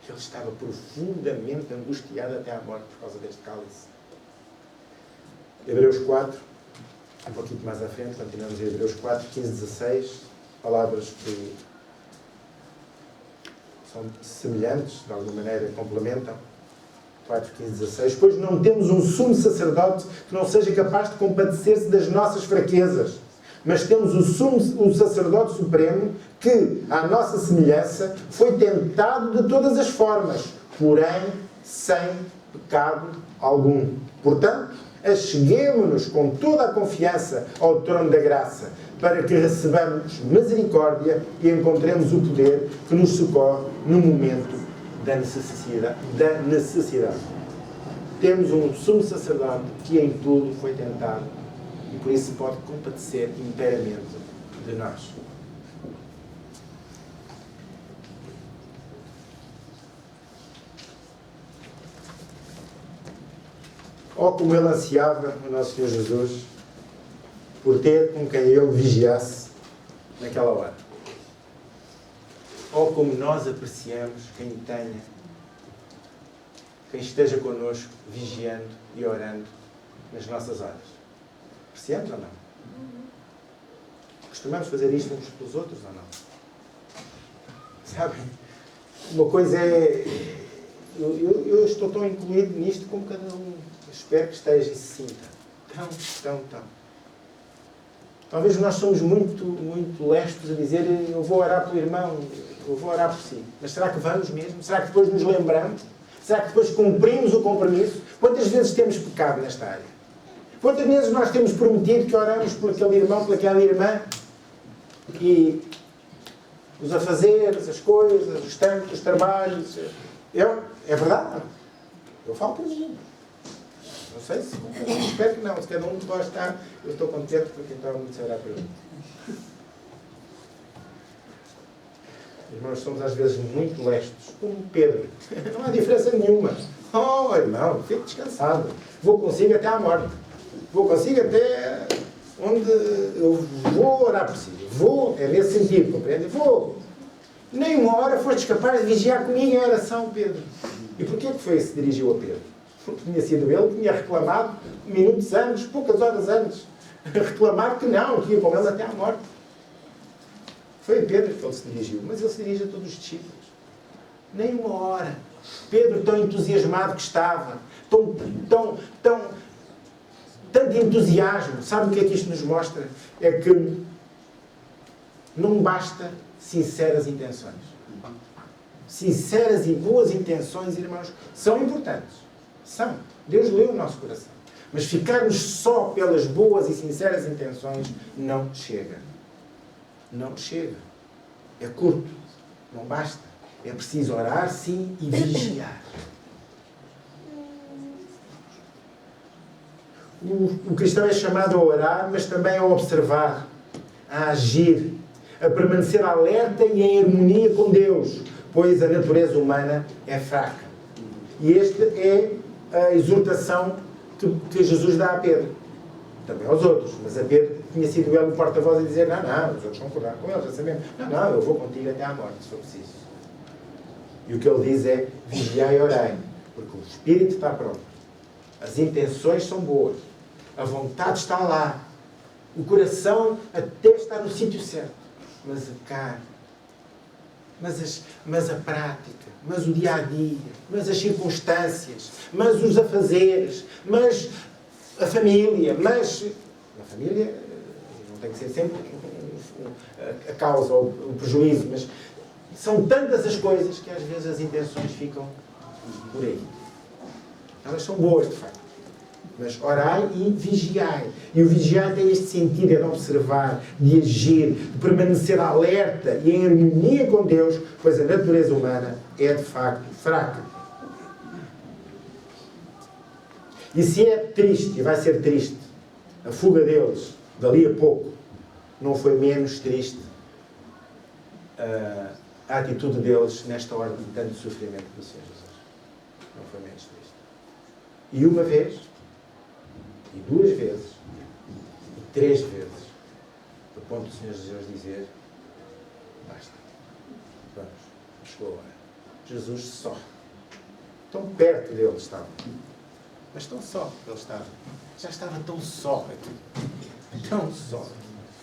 Ele estava profundamente angustiado até à morte por causa deste cálice. Hebreus 4, um pouquinho mais à frente, continuamos em Hebreus 4, 15, 16, palavras que são semelhantes, de alguma maneira complementam. 4, 15, 16. Pois não temos um sumo sacerdote que não seja capaz de compadecer-se das nossas fraquezas, mas temos o sacerdote supremo que, à nossa semelhança, foi tentado de todas as formas, porém sem pecado algum. Portanto, acheguemo-nos com toda a confiança ao trono da graça, para que recebamos misericórdia e encontremos o poder que nos socorre no momento da necessidade. Temos um sumo sacerdote que em tudo foi tentado e por isso pode compadecer inteiramente de nós. Oh, como ele ansiava, o nosso Senhor Jesus, por ter com quem ele vigiasse naquela hora. Oh, como nós apreciamos quem tenha, quem esteja connosco, vigiando e orando nas nossas horas. Apreciamos ou não? Costumamos fazer isto uns pelos outros ou não? Sabem? Uma coisa é... Eu estou tão incluído nisto como cada um. Eu espero que esteja e se sinta. Tão. Talvez nós somos muito lestos a dizer eu vou orar pelo irmão, eu vou orar por si. Mas será que vamos mesmo? Será que depois nos lembramos? Será que depois cumprimos o compromisso? Quantas vezes temos pecado nesta área? Quantas vezes nós temos prometido que oramos por aquele irmão, por aquela irmã e os afazeres, as coisas, os tempos, os trabalhos... É verdade. Eu falo por mim. Não sei se... Espero que não. Se cada um de vós está... Eu estou contente porque então me será para mim. Irmãos, somos às vezes muito lestos. Como Pedro. Não há diferença nenhuma. Oh, irmão, fique descansado. Vou consigo até à morte. Vou consigo até onde eu vou orar por si. Vou, é nesse sentido, compreende? Vou. Nem uma hora foste capaz de vigiar comigo em oração, Pedro. E porquê que foi que se dirigiu a Pedro? Porque tinha sido ele que tinha reclamado minutos antes, poucas horas antes. Reclamado que não, que ia com ele até à morte. Foi a Pedro que ele se dirigiu, mas ele se dirige a todos os discípulos. Nem uma hora. Pedro, tão entusiasmado que estava, tanto entusiasmo. Sabe o que é que isto nos mostra? É que não basta sinceras intenções. Sinceras e boas intenções, irmãos, são importantes. São. Deus lê o nosso coração. Mas ficarmos só pelas boas e sinceras intenções não chega. Não chega. É curto. Não basta. É preciso orar, sim, e vigiar. O cristão é chamado a orar, mas também a observar, a agir, a permanecer alerta e em harmonia com Deus, pois a natureza humana é fraca. E esta é a exortação que Jesus dá a Pedro. Também aos outros. Mas a Pedro tinha sido ele o porta-voz a dizer, não, os outros concordar com ele, já sabemos. Não, eu vou contigo até à morte, se for preciso. E o que ele diz é, vigiai e orai, porque o espírito está pronto. As intenções são boas. A vontade está lá. O coração até está no sítio certo. Mas a carne, mas a prática, mas o dia-a-dia, mas as circunstâncias, mas os afazeres, mas a família, mas... A família não tem que ser sempre a causa ou o prejuízo, mas são tantas as coisas que às vezes as intenções ficam por aí. Elas são boas, de facto. Mas orai e vigiai. E o vigiar tem este sentido, é de observar, de agir, de permanecer alerta e em harmonia com Deus, pois a natureza humana é, de facto, fraca. E se é triste, e vai ser triste, a fuga deles, dali a pouco, não foi menos triste a atitude deles nesta hora de tanto sofrimento do Senhor Jesus. Não foi menos triste. E uma vez, e duas vezes, e três vezes, do ponto do Senhor Jesus dizer, basta, vamos, chegou a hora. Jesus só. Tão perto dele estava. Mas tão só ele estava. Já estava tão só aqui. Tão só.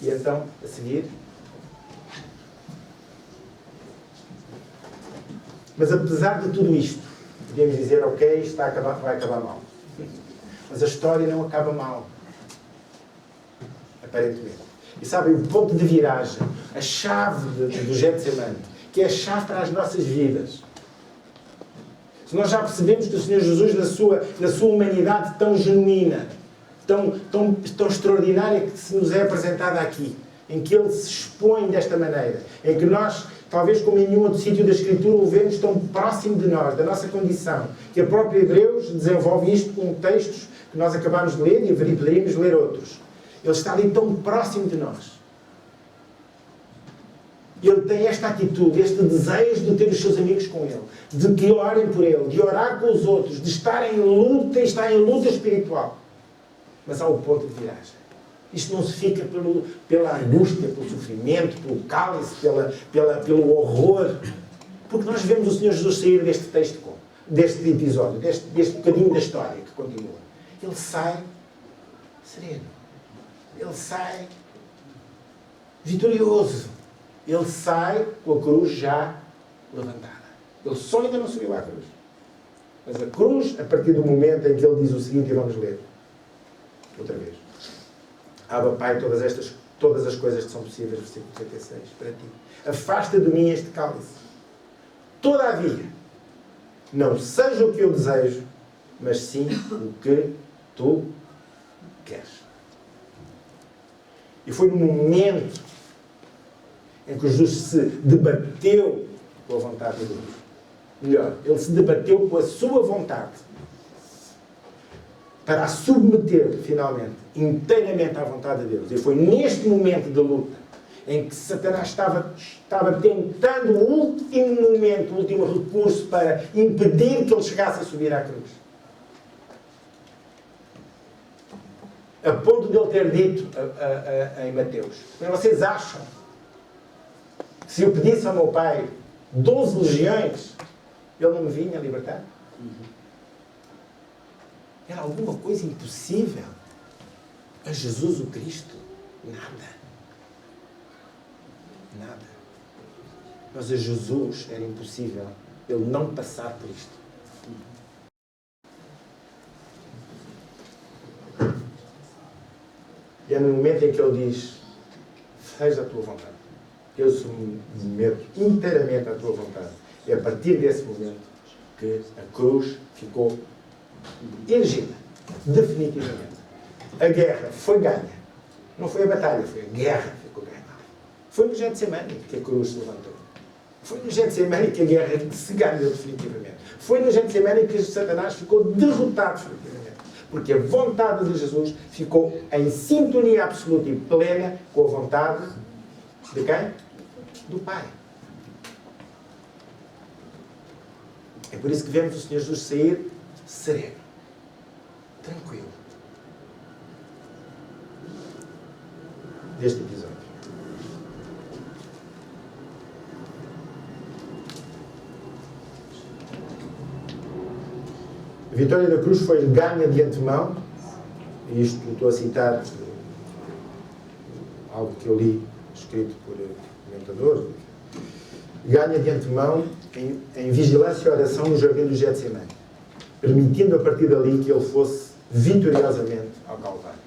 E então, a seguir... Mas apesar de tudo isto, podemos dizer, ok, isto vai acabar mal. Mas a história não acaba mal. Aparentemente. E sabem, o ponto de viragem, a chave do Getsemane, que é a chave para as nossas vidas. Se nós já percebemos que o Senhor Jesus, na sua humanidade tão genuína, tão extraordinária que se nos é apresentada aqui, em que Ele se expõe desta maneira, em que nós, talvez como em nenhum outro sítio da Escritura, o vemos tão próximo de nós, da nossa condição, que a própria Hebreus desenvolve isto com textos que nós acabámos de ler e poderíamos ler outros. Ele está ali tão próximo de nós. Ele tem esta atitude, este desejo de ter os seus amigos com Ele, de que orem por Ele, de orar com os outros, de estar em luta e estar em luta espiritual. Mas há o ponto de viragem. Isto não se fica pela angústia, pelo sofrimento, pelo cálice, pelo horror. Porque nós vemos o Senhor Jesus sair deste texto, deste episódio, deste bocadinho da história que continua. Ele sai sereno. Ele sai vitorioso. Ele sai com a cruz já levantada. Ele só ainda não subiu à cruz. Mas a cruz, a partir do momento em que ele diz o seguinte, e vamos ler outra vez. Abba, Pai, todas as coisas que são possíveis, versículo 36, para ti. Afasta de mim este cálice. Todavia, não seja o que eu desejo, mas sim o que tu queres. E foi no momento em que Jesus se debateu com a vontade de Deus. Melhor, ele se debateu com a sua vontade para a submeter, finalmente, inteiramente à vontade de Deus. E foi neste momento de luta em que Satanás estava tentando o último momento, o último recurso para impedir que ele chegasse a subir à cruz. A ponto de ele ter dito em Mateus, mas vocês acham que se eu pedisse ao meu Pai 12 legiões, ele não me vinha libertar? Era alguma coisa impossível a Jesus o Cristo? Nada. Nada. Mas a Jesus era impossível ele não passar por isto. E é no momento em que ele diz, seja a tua vontade. Eu submeto inteiramente à tua vontade. É a partir desse momento que a cruz ficou erigida. Definitivamente. A guerra foi ganha. Não foi a batalha, foi a guerra que ficou ganha. Foi no Getsemane que a cruz se levantou. Foi no Getsemane que a guerra se ganhou definitivamente. Foi no Getsemane que Satanás ficou derrotado definitivamente. porque a vontade de Jesus ficou em sintonia absoluta e plena com a vontade de quem? Do Pai. É por isso que vemos o Senhor Jesus sair sereno, tranquilo, deste episódio. A vitória da cruz foi ganha de antemão, e isto estou a citar algo que eu li, escrito por comentadores, ganha de antemão em vigilância e oração no jardim do Getsemane, permitindo a partir dali que ele fosse vitoriosamente ao Calvário.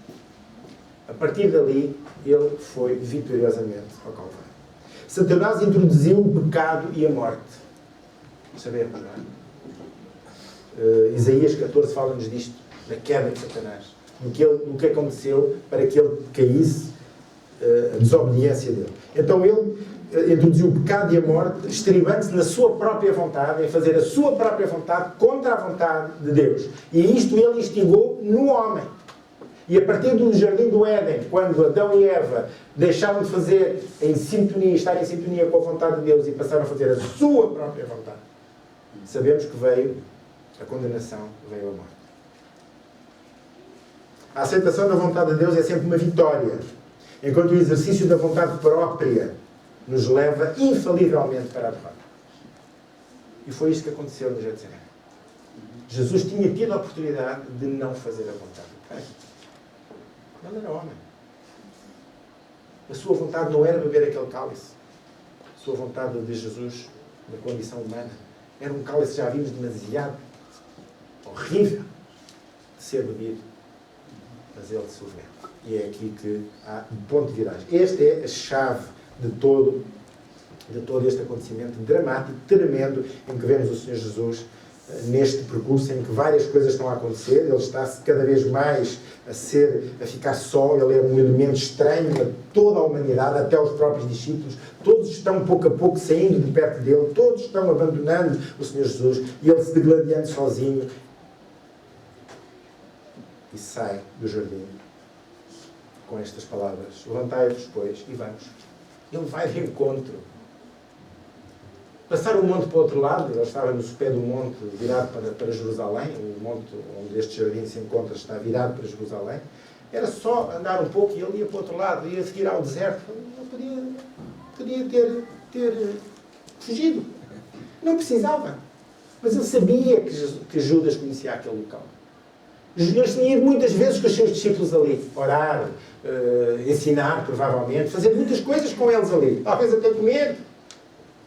A partir dali, ele foi vitoriosamente ao Calvário. Satanás introduziu o pecado e a morte. Sabemos, não é? Isaías 14 fala-nos disto, da queda de Satanás, do que aconteceu para que ele caísse, a desobediência dele. Então ele introduziu o pecado e a morte, estribando-se na sua própria vontade, em fazer a sua própria vontade contra a vontade de Deus. E isto ele instigou no homem. E a partir do jardim do Éden, quando Adão e Eva deixaram de fazer em sintonia, estar em sintonia com a vontade de Deus e passaram a fazer a sua própria vontade, sabemos que veio a condenação, veio a morte. A aceitação da vontade de Deus é sempre uma vitória, enquanto o exercício da vontade própria nos leva infalivelmente para a derrota. E foi isto que aconteceu no Getsemane. Jesus tinha tido a oportunidade de não fazer a vontade do Pai. Ele era homem. A sua vontade não era beber aquele cálice. A sua vontade de Jesus, da condição humana, era um cálice que já vimos demasiado horrível de ser bebido. Mas ele se bebe. E é aqui que há um ponto de viragem. Esta é a chave de todo este acontecimento dramático, tremendo, em que vemos o Senhor Jesus neste percurso em que várias coisas estão a acontecer. Ele está cada vez mais a ficar só. Ele é um elemento estranho a toda a humanidade, até os próprios discípulos. Todos estão pouco a pouco saindo de perto dele, todos estão abandonando o Senhor Jesus e ele se degladiando sozinho e sai do jardim com estas palavras: levantai-vos, pois, e vamos. Ele vai de encontro. Passar o monte para o outro lado, ele estava no pé do monte, virado para Jerusalém, o monte onde este jardim se encontra está virado para Jerusalém. Era só andar um pouco e ele ia para o outro lado, ia seguir ao deserto. Não podia ter fugido. Não precisava. Mas ele sabia que Judas conhecia aquele local. Jesus tinha ido muitas vezes com os seus discípulos ali, orar, ensinar, provavelmente, fazer muitas coisas com eles ali. Talvez até comer,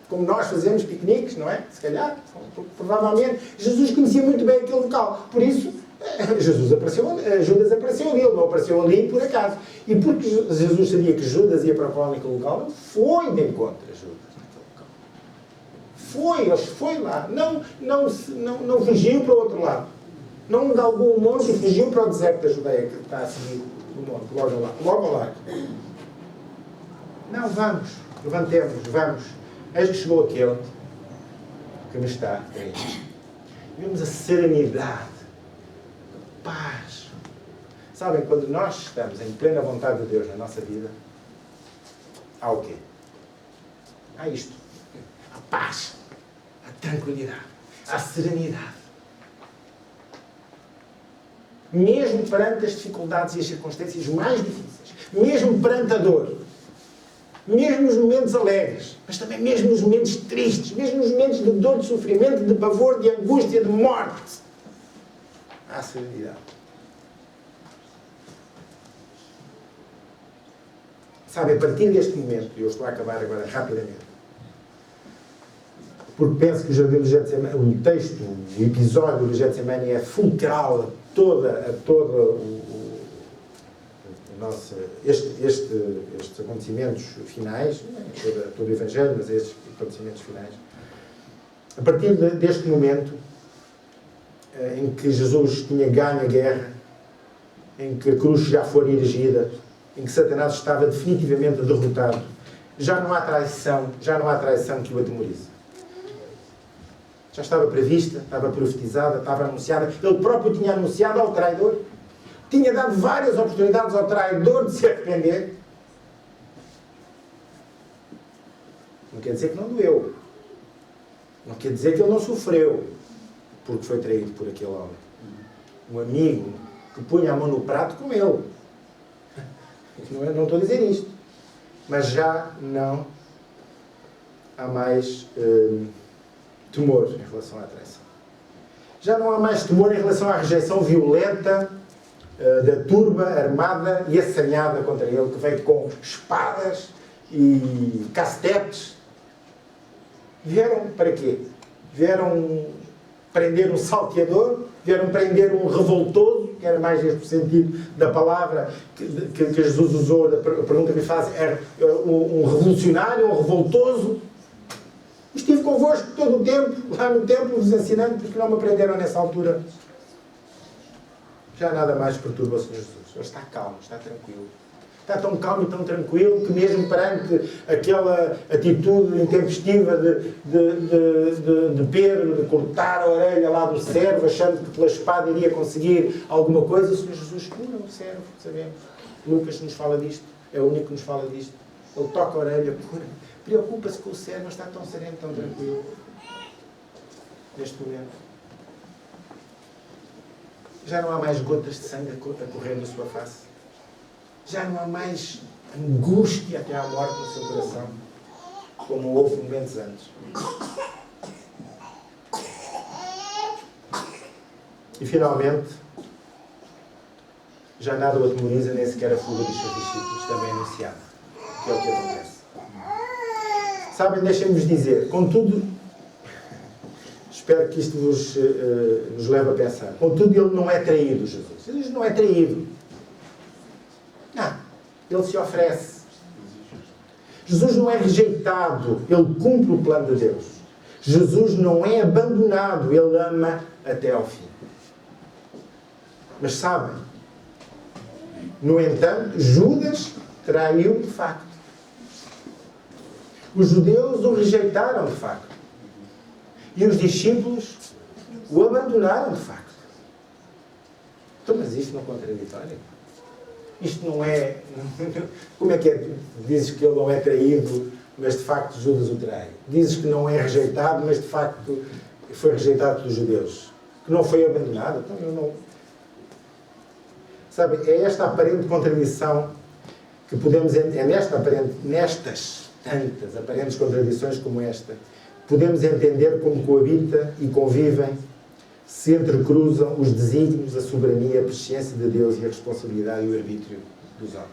como nós fazemos piqueniques, não é? Se calhar, provavelmente. Jesus conhecia muito bem aquele local. Por isso, Judas apareceu ali. Ele não apareceu ali por acaso. E porque Jesus sabia que Judas ia para naquele local, ele foi de encontro a Judas naquele local. Foi lá. Não fugiu para o outro lado. Não galgou o monte e fugiu para o deserto da Judeia, que está a seguir o monte, logo ao lado. Não, vamos, levantemos, vamos. Eis que chegou aquele que me está a ver. Vemos a serenidade, a paz. Sabem, quando nós estamos em plena vontade de Deus na nossa vida, há o quê? Há isto. A paz, a tranquilidade, a serenidade. Mesmo perante as dificuldades e as circunstâncias mais difíceis, mesmo perante a dor, mesmo nos momentos alegres, mas também mesmo nos momentos tristes, mesmo nos momentos de dor, de sofrimento, de pavor, de angústia, de morte, há serenidade. Sabe, a partir deste momento, e eu estou a acabar agora rapidamente, porque penso que o Jardim do Getsemane, o texto, o episódio do Getsemane é fulcral a estes acontecimentos finais, todo o Evangelho, mas estes acontecimentos finais. A partir deste momento em que Jesus tinha ganho a guerra, em que a cruz já foi erigida, em que Satanás estava definitivamente derrotado, já não há traição que o atemorize. Já estava prevista, estava profetizada, estava anunciada. Ele próprio tinha anunciado ao traidor. Tinha dado várias oportunidades ao traidor de se arrepender. Não quer dizer que não doeu. Não quer dizer que ele não sofreu porque foi traído por aquele homem. Um amigo que punha a mão no prato com ele. Não estou a dizer isto. Mas já não há mais temor em relação à traição. Já não há mais temor em relação à rejeição violenta da turba armada e assanhada contra ele, que veio com espadas e cacetetes. Vieram para quê? Vieram prender um salteador, vieram prender um revoltoso, que era mais este o sentido da palavra que Jesus usou, a pergunta que lhe faz, era um revolucionário, um revoltoso. Estive convosco todo o tempo, lá no templo, vos ensinando, porque não me aprenderam nessa altura. Já nada mais perturba o Senhor Jesus. Ele está calmo, está tranquilo. Está tão calmo e tão tranquilo que mesmo perante aquela atitude intempestiva de Pedro, de cortar a orelha lá do servo, achando que pela espada iria conseguir alguma coisa, o Senhor Jesus cura o servo, sabemos. Lucas nos fala disto, é o único que nos fala disto. Ele toca a orelha, cura. Preocupa-se com o servo, está tão sereno, tão tranquilo. Neste momento. Já não há mais gotas de sangue a correr na sua face. Já não há mais angústia até à morte no seu coração, como houve momentos antes. E finalmente, já nada o atemoriza, nem sequer a fuga dos seus discípulos, também anunciada, que é o que acontece. Sabem, deixem-nos dizer, contudo, espero que isto nos leve a pensar, contudo ele não é traído, Jesus. Jesus não é traído. Não, ele se oferece. Jesus não é rejeitado, ele cumpre o plano de Deus. Jesus não é abandonado, ele ama até ao fim. Mas sabem, no entanto, Judas traiu de facto. Os judeus o rejeitaram de facto. E os discípulos o abandonaram de facto. Então, mas isto não é contraditório? Isto não é... Como é que é? Dizes que ele não é traído, mas de facto Judas o trai. Dizes que não é rejeitado, mas de facto foi rejeitado pelos judeus. Que não foi abandonado. Então eu não... Sabe, é esta aparente contradição que podemos... É nestas tantas aparentes contradições como esta, podemos entender como coabita e convivem, se entrecruzam os desígnios, a soberania, a presciência de Deus e a responsabilidade e o arbítrio dos homens,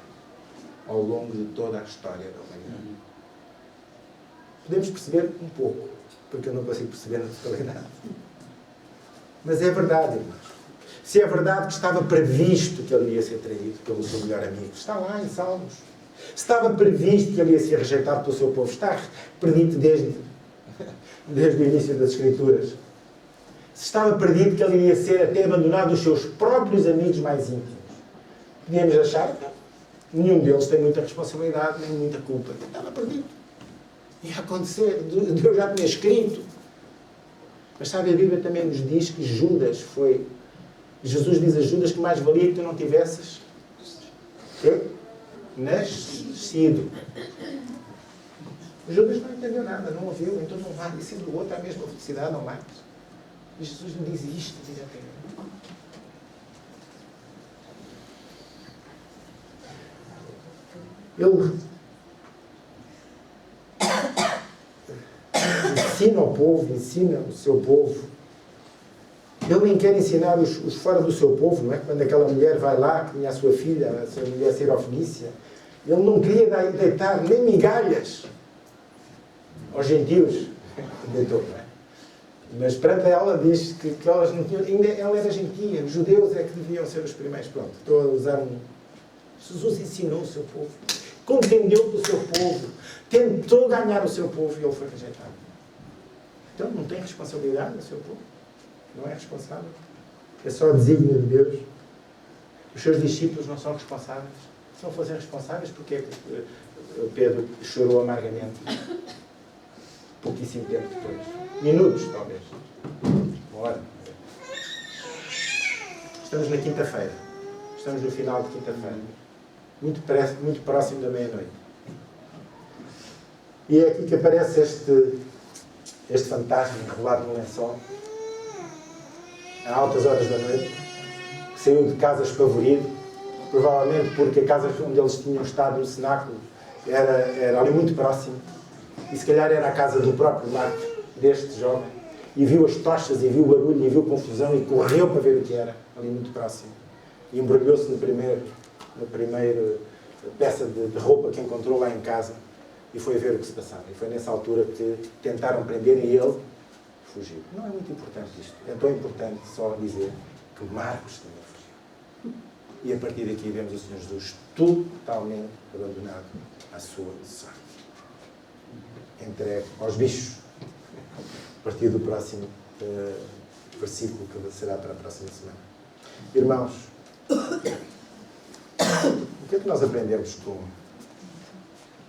ao longo de toda a história da humanidade. Podemos perceber um pouco, porque eu não consigo perceber na totalidade. Mas é verdade, irmãos. Se é verdade que estava previsto que ele ia ser traído pelo seu melhor amigo, está lá em Salmos. Se estava previsto que ele ia ser rejeitado pelo seu povo, está predito desde o início das Escrituras. Se estava predito que ele ia ser até abandonado dos seus próprios amigos mais íntimos. Podíamos achar que nenhum deles tem muita responsabilidade, nem muita culpa. Estava perdido. Ia acontecer. Deus já tinha escrito. Mas sabe, a Bíblia também nos diz que Judas foi... Jesus diz a Judas que mais valia que tu não tivesses nascido. Judas não entendeu nada, não ouviu, então não vai, e sendo o outro a mesma felicidade ou mais. E Jesus lhe diz isto diretamente. Ele ensina ao povo, ensina o seu povo. Ele nem quer ensinar os fora do seu povo, não é? Quando aquela mulher vai lá, que tinha a sua filha, a sua mulher Sirofenícia, ele não queria deitar nem migalhas aos gentios. Deitou, não é? Mas perante ela diz que elas não tinham... Ainda ela era gentia, os judeus é que deviam ser os primeiros. Pronto, estou a usar um... Jesus ensinou o seu povo, contendeu do seu povo, tentou ganhar o seu povo e ele foi rejeitado. Então não tem responsabilidade no seu povo? Não é responsável? É só desígnio de Deus? Os seus discípulos não são responsáveis? Se não fossem responsáveis, porque é que Pedro chorou amargamente pouquíssimo tempo depois? minutos, talvez. Uma hora. Estamos na quinta-feira. Estamos no final de quinta-feira. Muito próximo da meia-noite. E é aqui que aparece este fantasma enrolado no lençol, a altas horas da noite, que saiu de casa espavorido, provavelmente porque a casa onde eles tinham estado no cenáculo era ali muito próximo, e se calhar era a casa do próprio Marcos, deste jovem, e viu as tochas, e viu o barulho, e viu confusão, e correu para ver o que era, ali muito próximo. E embrulhou-se na primeira peça de roupa que encontrou lá em casa, e foi ver o que se passava. E foi nessa altura que tentaram prender e ele fugiu. Não é muito importante isto. É tão importante só dizer que Marcos também fugiu. E a partir daqui vemos o Senhor Jesus totalmente abandonado à sua sorte. Entregue aos bichos. A partir do próximo versículo que será para a próxima semana. Irmãos, o que é que nós aprendemos com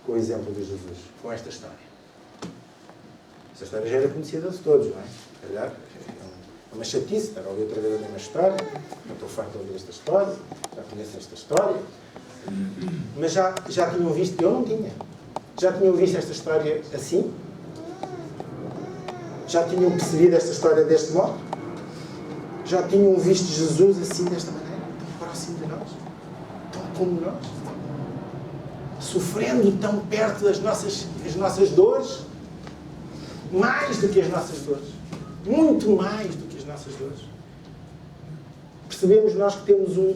o exemplo de Jesus, com esta história? Esta história já era conhecida de todos, não é? Calhar, é uma chatice estar a ouvir outra vez a mesma história. Não estou farto de ouvir esta história, já conheço esta história. Mas já tinham visto, eu não tinha. Já tinham visto esta história assim? Já tinham percebido esta história deste modo? Já tinham visto Jesus assim, desta maneira? Tão próximo de nós? Tão como nós? Sofrendo tão perto das nossas dores? Mais do que as nossas dores. Muito mais do que as nossas dores. Percebemos nós que temos o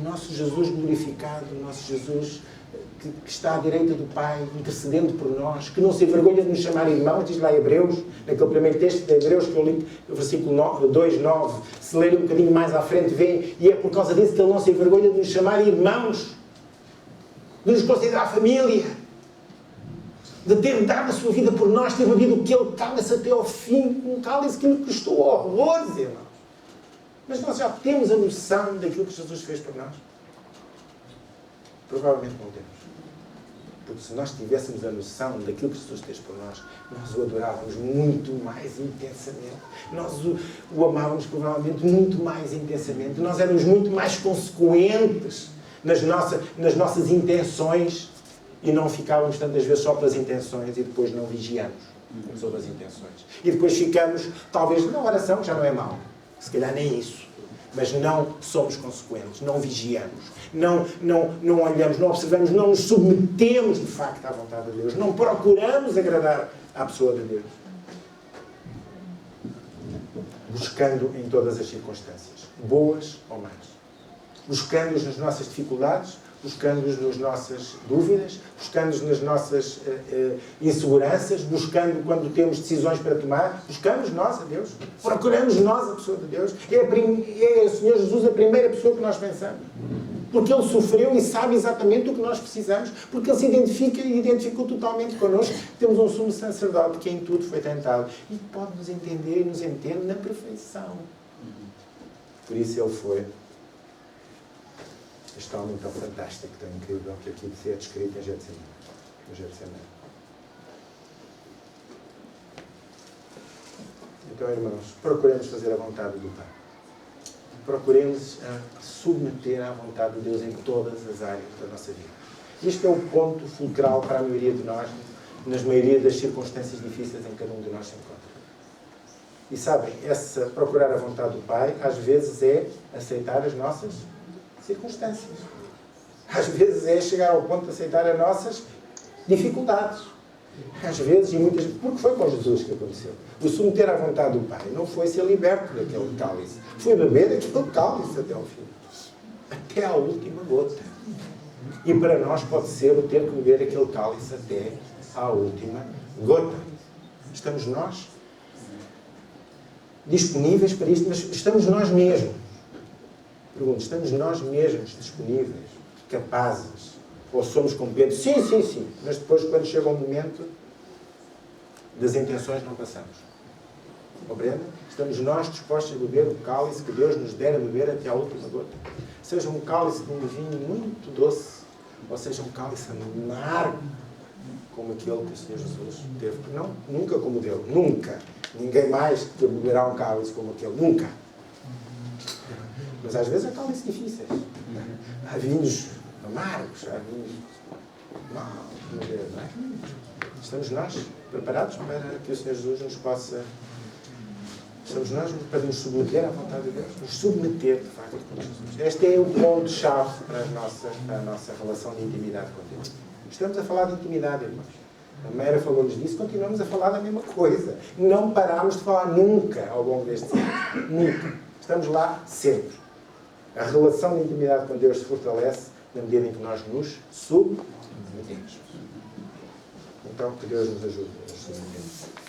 nosso Jesus glorificado, o nosso Jesus que está à direita do Pai, intercedendo por nós, que não se envergonha de nos chamar irmãos, diz lá Hebreus, naquele primeiro texto de Hebreus que eu li, o versículo 2, 9, se lerem um bocadinho mais à frente, vem, e é por causa disso que ele não se envergonha de nos chamar irmãos, de nos considerar família, de ter dado a sua vida por nós, ter bebido aquele cálice até ao fim, um cálice que nos custou horrores, irmãos. Mas nós já temos a noção daquilo que Jesus fez por nós? Provavelmente não temos. Porque se nós tivéssemos a noção daquilo que Jesus fez por nós, nós o adorávamos muito mais intensamente. Nós o amávamos provavelmente muito mais intensamente. Nós éramos muito mais consequentes nas nossas intenções e não ficávamos tantas vezes só pelas intenções e depois não vigiamos sobre as intenções. E depois ficamos, talvez, na oração, que já não é mau. Se calhar nem isso. Mas não somos consequentes, não vigiamos, não olhamos, não observamos, não nos submetemos de facto à vontade de Deus, não procuramos agradar à pessoa de Deus. Buscando em todas as circunstâncias, boas ou más. Buscando-os nas nossas dificuldades, buscando-os nas nossas dúvidas, buscando-os nas nossas inseguranças, buscando quando temos decisões para tomar, buscamos nós a Deus, procuramos nós a pessoa de Deus. É o Senhor Jesus a primeira pessoa que nós pensamos. Porque Ele sofreu e sabe exatamente o que nós precisamos, porque Ele se identificou totalmente connosco. Temos um sumo sacerdote que em tudo foi tentado e pode nos entender e nos entende na perfeição. Por isso Ele foi este homem tão fantástico, tão incrível, que aqui é descrito em Getsemane. Então, irmãos, procuremos fazer a vontade do Pai. Procuremos submeter à vontade de Deus em todas as áreas da nossa vida. Isto é o ponto fulcral para a maioria de nós, nas maioria das circunstâncias difíceis em que cada um de nós se encontra. E sabem, procurar a vontade do Pai, às vezes é aceitar as nossas circunstâncias. Às vezes é chegar ao ponto de aceitar as nossas dificuldades. Às vezes, e muitas vezes, porque foi com Jesus que aconteceu. O submeter à vontade do Pai não foi ser liberto daquele cálice. Foi beber aquele cálice até ao fim. Até à última gota. E para nós pode ser o ter que beber aquele cálice até à última gota. Estamos nós disponíveis para isto, mas estamos nós mesmos. Pergunto, estamos nós mesmos disponíveis, capazes? Ou somos como Pedro? Sim. Mas depois, quando chega o momento das intenções, não passamos. Compreende? Estamos nós dispostos a beber o cálice que Deus nos der a beber até à última gota. Seja um cálice de um vinho muito doce, ou seja um cálice amargo, como aquele que o Senhor Jesus teve. Não, nunca como o dele. Nunca. Ninguém mais que beberá um cálice como aquele. Nunca. Mas às vezes há cálices difíceis. Há vinhos amargos. Há vinhos maus. Não é? Estamos nós preparados para que o Senhor Jesus nos possa... Estamos nós para nos submeter à vontade de Deus. Nos submeter, de facto, a Jesus. Este é o ponto-chave para a nossa relação de intimidade com Deus. Estamos a falar de intimidade, irmãos. A Meira falou-nos disso, continuamos a falar da mesma coisa. Não parámos de falar nunca ao longo destes anos. Nunca. Estamos lá sempre. A relação de intimidade com Deus se fortalece na medida em que nós nos submetemos. Então, que Deus nos ajude a nos submeter.